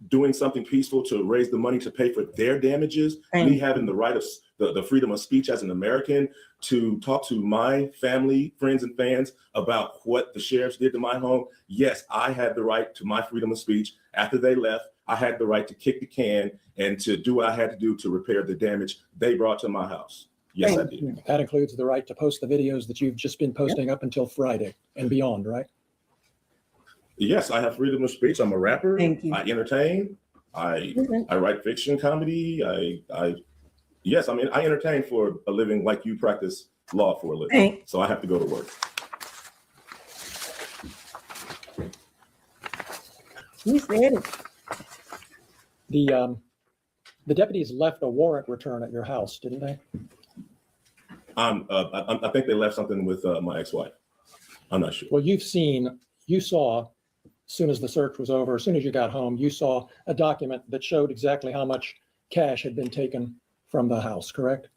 doing something peaceful to raise the money to pay for their damages, me having the right of the freedom of speech as an American to talk to my family, friends, and fans about what the sheriffs did to my home. Yes, I had the right to my freedom of speech. After they left, I had the right to kick the can and to do what I had to do to repair the damage they brought to my house. Yes, I did. That includes the right to post the videos that you've just been posting up until Friday and beyond, right? Yes, I have freedom of speech. I'm a rapper. Thank you. I entertain. I write fiction, comedy. Yes, I mean, I entertain for a living like you practice law for a living. Thanks. So I have to go to work. You said it. The deputies left a warrant return at your house, didn't they? I think they left something with my ex-wife. I'm not sure. Well, you saw, as soon as the search was over, as soon as you got home, you saw a document that showed exactly how much cash had been taken from the house, correct?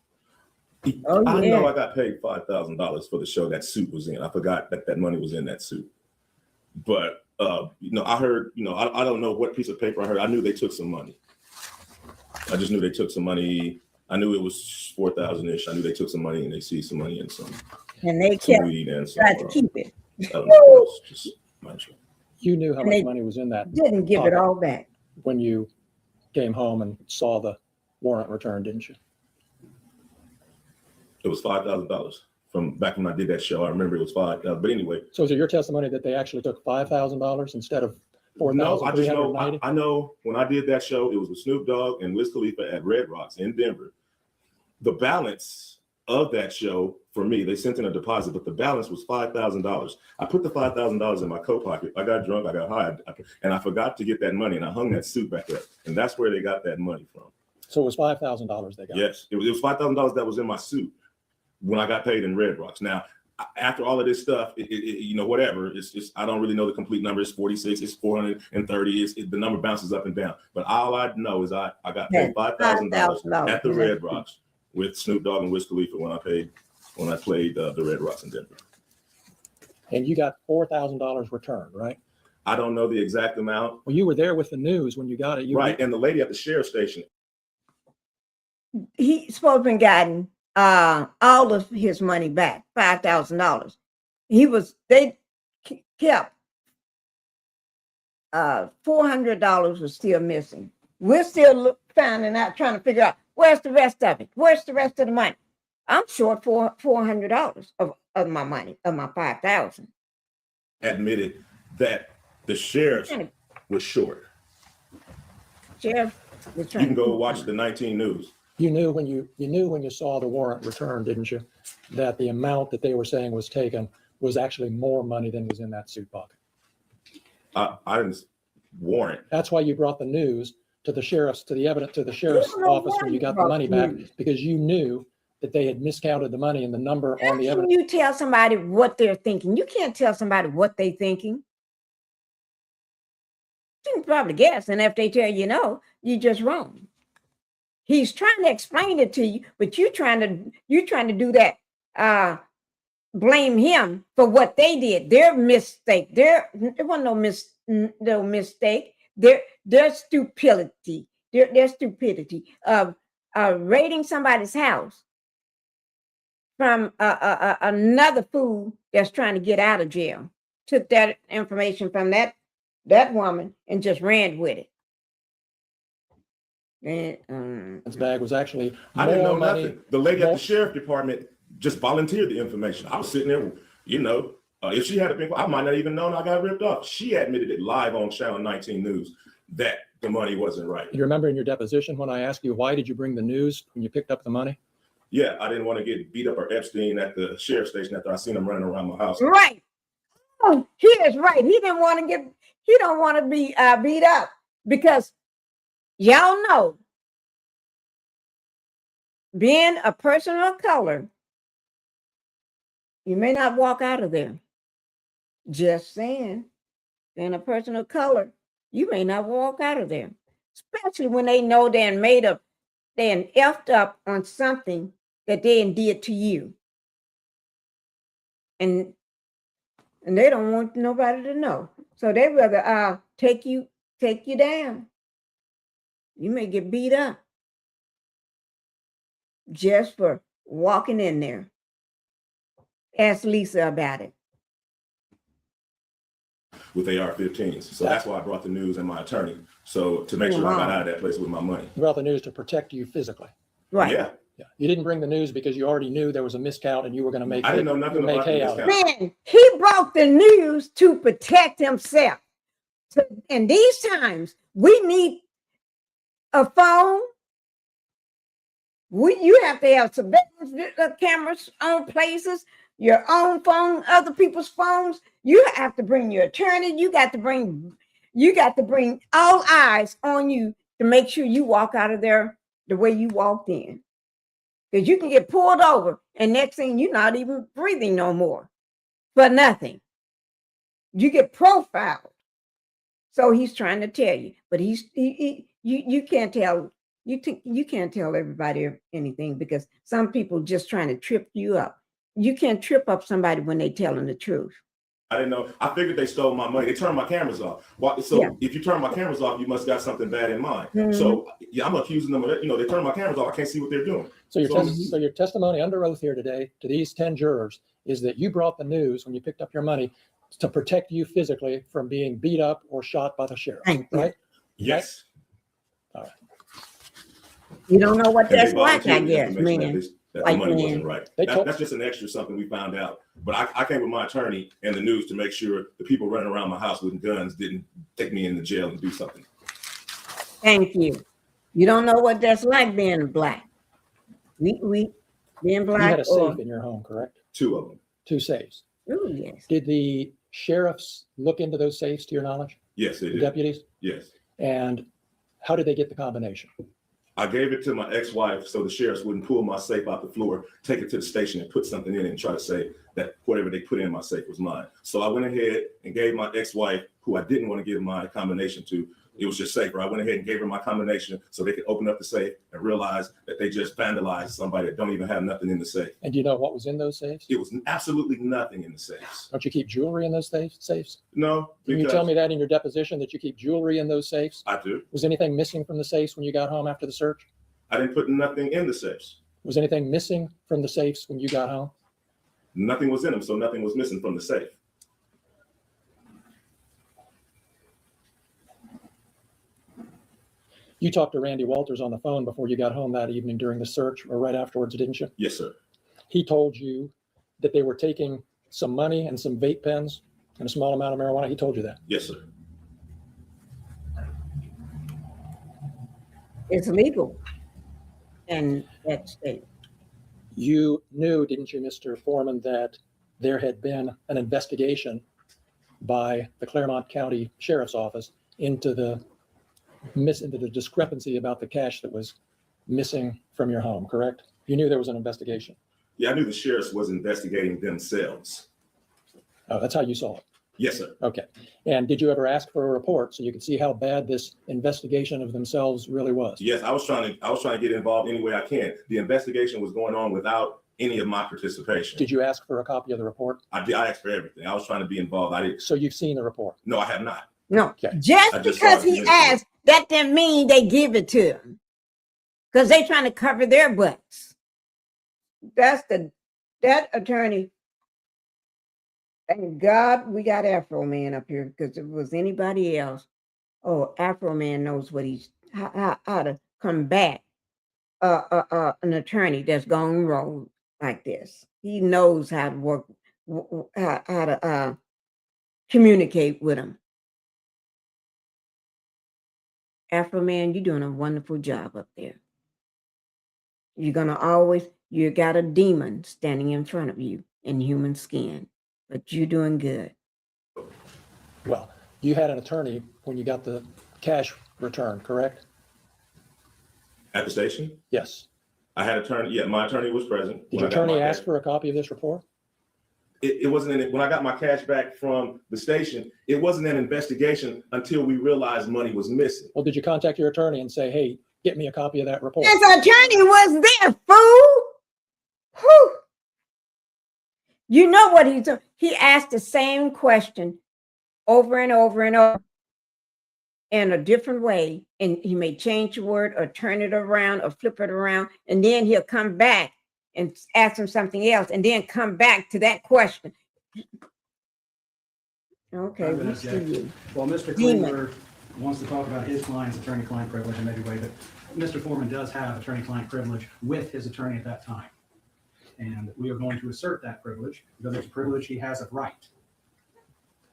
I know I got paid $5,000 for the show that suit was in. I forgot that money was in that suit. But, I heard, I don't know what piece of paper I heard. I knew they took some money. I just knew they took some money. I knew it was 4,000-ish. I knew they took some money and they seized some money and some. And they kept tried to keep it. I don't know, just you knew how much money was in that. Didn't give it all back. When you came home and saw the warrant return, didn't you? It was $5,000 from back when I did that show. I remember it was $5,000. But anyway. So is it your testimony that they actually took $5,000 instead of $4,390? No, I just know. I know when I did that show, it was with Snoop Dogg and Wiz Khalifa at Red Rocks in Denver. The balance of that show for me, they sent in a deposit, but the balance was $5,000. I put the $5,000 in my coat pocket. I got drunk, I got high, and I forgot to get that money, and I hung that suit back up, and that's where they got that money from. So it was $5,000 they got? Yes, it was $5,000 that was in my suit when I got paid in Red Rocks. Now, after all of this stuff, you know, whatever, it's I don't really know the complete number. It's 46, it's 430. The number bounces up and down. But all I know is I got paid $5,000 at the Red Rocks with Snoop Dogg and Wiz Khalifa when I played the Red Rocks in Denver. And you got $4,000 returned, right? I don't know the exact amount. Well, you were there with the news when you got it. Right, and the lady at the sheriff's station. He's supposed to have been gotten all of his money back, $5,000. They kept $400 was still missing. We're still finding out, trying to figure out where's the rest of it. Where's the rest of the money? I'm short $400 of my money, of my $5,000. Admitted that the sheriff was short. Sheriff was trying. You can go watch the 19 News. You knew when you saw the warrant returned, didn't you, that the amount that they were saying was taken was actually more money than was in that suit pocket? I didn't warrant. That's why you brought the news to the sheriff's office when you got the money back, because you knew that they had miscounted the money and the number on the evidence. You tell somebody what they're thinking. You can't tell somebody what they're thinking. You can probably guess, and if they tell you no, you're just wrong. He's trying to explain it to you, but you're trying to do that. Blame him for what they did, their mistake. There wasn't no mistake. Their stupidity. Their stupidity of raiding somebody's house from another fool that's trying to get out of jail. Took that information from that woman and just ran with it. And his bag was actually I didn't know nothing. The lady at the sheriff department just volunteered the information. I was sitting there, you know, if she had been, I might not even known I got ripped off. She admitted it live on Channel 19 News that the money wasn't right. You remember in your deposition when I asked you, why did you bring the news when you picked up the money? Yeah, I didn't want to get beat up or Epstein at the sheriff's station after I seen him running around my house. Right. Oh, he is right. He don't want to be beat up because y'all know, being a person of color, you may not walk out of there. Just saying, being a person of color, you may not walk out of there, especially when they know they effed up on something that they did to you, and they don't want nobody to know. So they rather take you down. You may get beat up just for walking in there. Ask Lisa about it. With AR-15s. So that's why I brought the news and my attorney. So to make sure I got out of that place with my money. You brought the news to protect you physically. Right. Yeah. You didn't bring the news because you already knew there was a miscount and you were going to make. I didn't know nothing about the miscount. Man, he brought the news to protect himself. So in these times, we need a phone. You have to have surveillance cameras on places, your own phone, other people's phones. You have to bring your attorney. You got to bring all eyes on you to make sure you walk out of there the way you walked in. Because you can get pulled over and next thing you're not even breathing no more for nothing. You get profiled. So he's trying to tell you, but you can't tell. You can't tell everybody anything because some people just trying to trip you up. You can't trip up somebody when they're telling the truth. I didn't know. I figured they stole my money. They turned my cameras off. If you turn my cameras off, you must got something bad in mind. Mm-hmm. So yeah, I'm accusing them of it. You know, they turned my cameras off. I can't see what they're doing. So your testimony under oath here today to these 10 jurors is that you brought the news when you picked up your money to protect you physically from being beat up or shot by the sheriff, right? Yes. All right. You don't know what that's like, I guess, man. That the money wasn't right. That's just an extra something we found out. But I came with my attorney and the news to make sure the people running around my house with guns didn't take me into jail and do something. Thank you. You don't know what that's like being black. We being black. You had a safe in your home, correct? 2 of them. 2 safes. Oh, yes. Did the sheriffs look into those safes to your knowledge? Yes, they did. The deputies? Yes. And how did they get the combination? I gave it to my ex-wife so the sheriffs wouldn't pull my safe out the floor, take it to the station and put something in it and try to say that whatever they put in my safe was mine. So I went ahead and gave my ex-wife, who I didn't want to give my combination to, it was just safer. I went ahead and gave her my combination so they could open up the safe and realize that they just vandalized somebody that don't even have nothing in the safe. And do you know what was in those safes? It was absolutely nothing in the safes. Don't you keep jewelry in those safes? No. Can you tell me that in your deposition that you keep jewelry in those safes? I do. Was anything missing from the safes when you got home after the search? I didn't put nothing in the safes. Was anything missing from the safes when you got home? Nothing was in them, so nothing was missing from the safe. You talked to Randy Walters on the phone before you got home that evening during the search, or right afterwards, didn't you? Yes, sir. He told you that they were taking some money and some vape pens and a small amount of marijuana. He told you that? Yes, sir. It's legal in that state. You knew, didn't you, Mr. Foreman, that there had been an investigation by the Claremont County Sheriff's Office into the discrepancy about the cash that was missing from your home, correct? You knew there was an investigation. Yeah, I knew the sheriffs was investigating themselves. Oh, that's how you saw it? Yes, sir. Okay. And did you ever ask for a report so you could see how bad this investigation of themselves really was? Yes, I was trying to get involved any way I can. The investigation was going on without any of my participation. Did you ask for a copy of the report? I did. I asked for everything. I was trying to be involved. I didn't. So you've seen the report? No, I have not. No, okay. just because he asked, that didn't mean they give it to him, because they trying to cover their butts. That attorney. Thank God we got Afroman up here, because if it was anybody else, Afroman knows what how to combat an attorney that's gone wrong like this. He knows how to work, how to communicate with him. Afroman, you're doing a wonderful job up there. You got a demon standing in front of you in human skin, but you're doing good. Well, you had an attorney when you got the cash return, correct? At the station? Yes. I had attorney. Yeah, my attorney was present. Did your attorney ask for a copy of this report? It wasn't when I got my cash back from the station, it wasn't an investigation until we realized money was missing. Well, did you contact your attorney and say, hey, get me a copy of that report? His attorney was there, fool. Whew. You know what he's doing? He asked the same question over and over and over in a different way, and he may change the word or turn it around or flip it around, and then he'll come back and ask him something else, and then come back to that question. Okay, we see you. Well, Mr. Klingler wants to talk about his client's attorney-client privilege in every way, but Mr. Foreman does have attorney-client privilege with his attorney at that time. And we are going to assert that privilege because it's a privilege he has of right.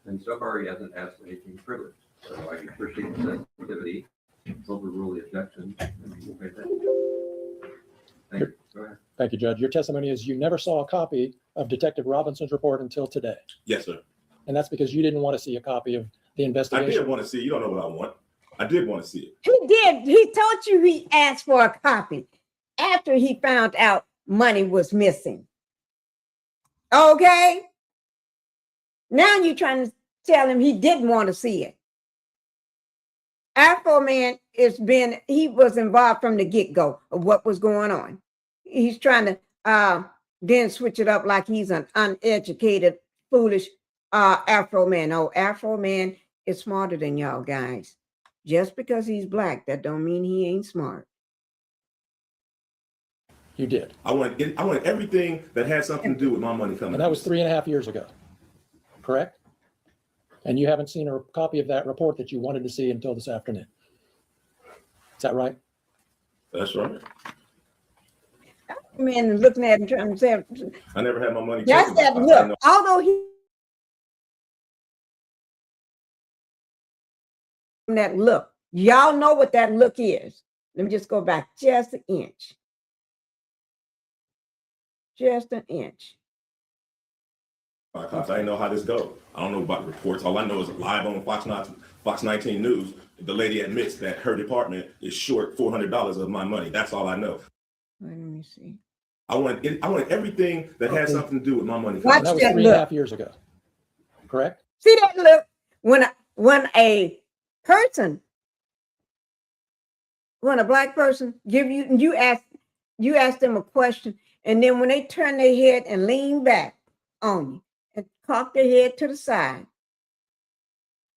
And so far, he hasn't asked for anything privileged. So I can appreciate the sensitivity, overrule the objection, and we'll pay that. Thank you. Go ahead. Thank you, Judge. Your testimony is you never saw a copy of Detective Robinson's report until today. Yes, sir. And that's because you didn't want to see a copy of the investigation. I did want to see it. You don't know what I want. I did want to see it. He did. He told you he asked for a copy after he found out money was missing. Okay? Now you're trying to tell him he didn't want to see it. Afroman he was involved from the get-go of what was going on. He's trying to then switch it up like he's an uneducated, foolish Afroman. No, Afroman is smarter than y'all guys. Just because he's black, that don't mean he ain't smart. You did. I wanted everything that had something to do with my money coming. And that was 3.5 years ago, correct? And you haven't seen a copy of that report that you wanted to see until this afternoon. Is that right? That's right. Man, looking at him trying to say, I never had my money. That's that look. Although that look, y'all know what that look is. Let me just go back just an inch. Just an inch. Cops, I didn't know how this go. I don't know about reports. All I know is live on Fox 19 News, the lady admits that her department is short $400 of my money. That's all I know. Let me see. I want everything that has something to do with my money. That was 3.5 years ago, correct? See that look when a black person give you ask them a question, and then when they turn their head and lean back on you and cock their head to the side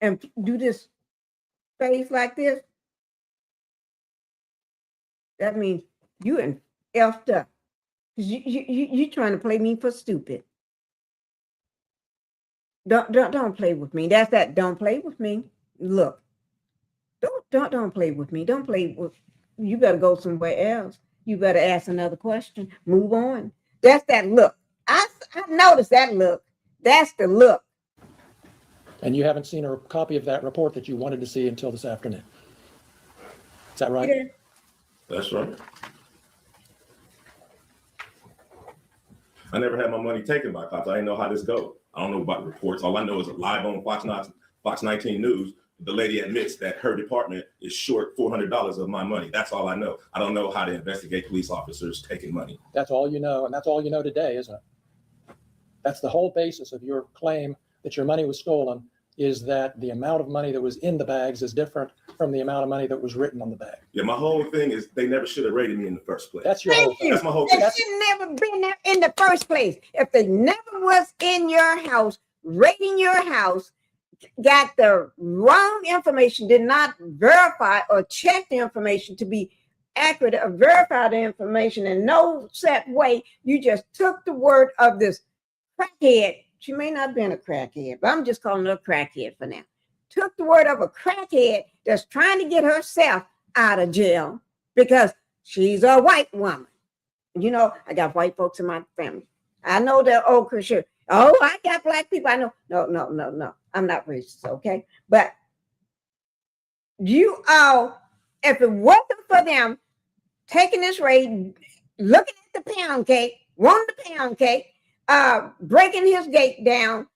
and do this face like this, that means you effed up. You trying to play me for stupid. Don't play with me. That's that. Don't play with me. Look, don't play with me. Don't play with. You better go somewhere else. You better ask another question. Move on. That's that look. I noticed that look. That's the look. And you haven't seen a copy of that report that you wanted to see until this afternoon. Is that right? Yeah. That's right. I never had my money taken by cops. I didn't know how this go. I don't know about reports. All I know is live on Fox 19 News, the lady admits that her department is short $400 of my money. That's all I know. I don't know how to investigate police officers taking money. That's all you know, and that's all you know today, isn't it? That's the whole basis of your claim that your money was stolen, is that the amount of money that was in the bags is different from the amount of money that was written on the bag. Yeah, my whole thing is they never should have raided me in the first place. That's your whole thing. That's my whole They thing. should never been there in the first place. If they never was in your house, raiding your house, got the wrong information, did not verify or check the information to be accurate or verify the information in no set way, you just took the word of this crackhead. She may not have been a crackhead, but I'm just calling her a crackhead for now. Took the word of a crackhead that's trying to get herself out of jail because she's a white woman. You know, I got white folks in my family. I know they're old Christian. Oh, I got black people. I know. No. I'm not racist, okay? But you all, if it wasn't for them taking this raid, looking at the pound cake, wanting the pound cake, breaking his gate down,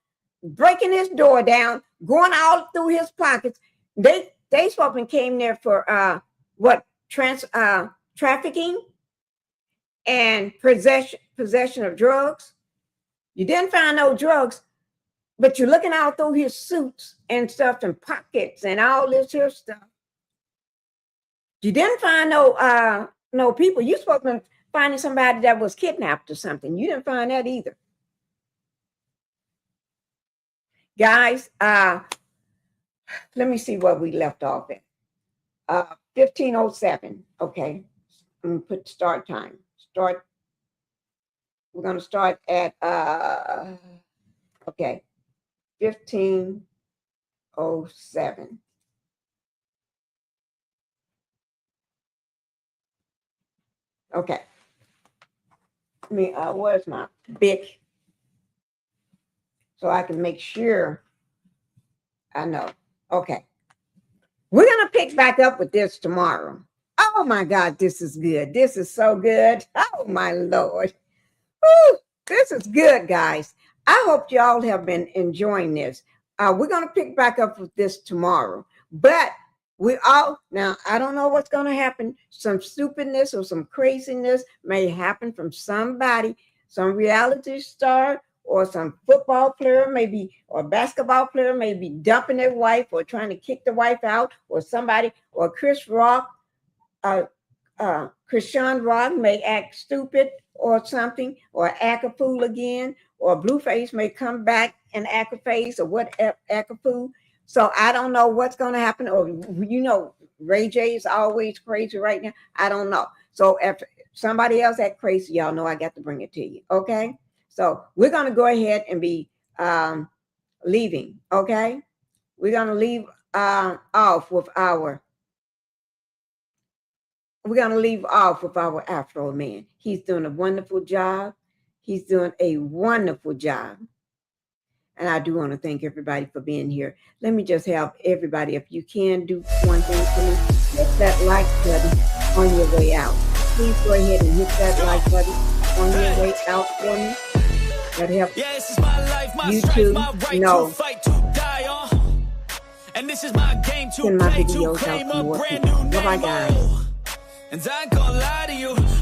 breaking his door down, going all through his pockets. They spoke and came there for trafficking and possession of drugs. You didn't find no drugs, but you're looking all through his suits and stuff and pockets and all this here stuff. You didn't find no people. You supposed to finding somebody that was kidnapped or something. You didn't find that either. Guys, let me see where we left off at. 15:07. Okay. I'm gonna put start time. We're gonna start at 15:07. Okay. Where's my Bic? So I can make sure I know. Okay. We're going to pick back up with this tomorrow. Oh my God, this is good. This is so good. Oh my Lord. Woo, this is good, guys. I hope y'all have been enjoying this. We're going to pick back up with this tomorrow. But now, I don't know what's going to happen. Some stupidness or some craziness may happen from somebody, some reality star or some football player, maybe, or basketball player, may be dumping their wife or trying to kick the wife out, or somebody, or Chrisean Rock may act stupid or something, or act a fool again, or Blueface may come back and act a face or act a fool. So I don't know what's going to happen. Or, Ray J is always crazy right now. I don't know. So if somebody else act crazy, y'all know I got to bring it to you. Okay. So we're going to go ahead and be leaving. Okay. We're going to leave off with our Afroman. He's doing a wonderful job. He's doing a wonderful job. And I do want to thank everybody for being here. Let me just help everybody. If you can do one thing for me, hit that like button on your way out. Please go ahead and hit that like button on your way out for me. That helps Yeah, this is my life, my strength, my right to fight, to die on. And this is my game to play, to claim a brand new name. Bye-bye, guys. And I ain't gonna lie to you.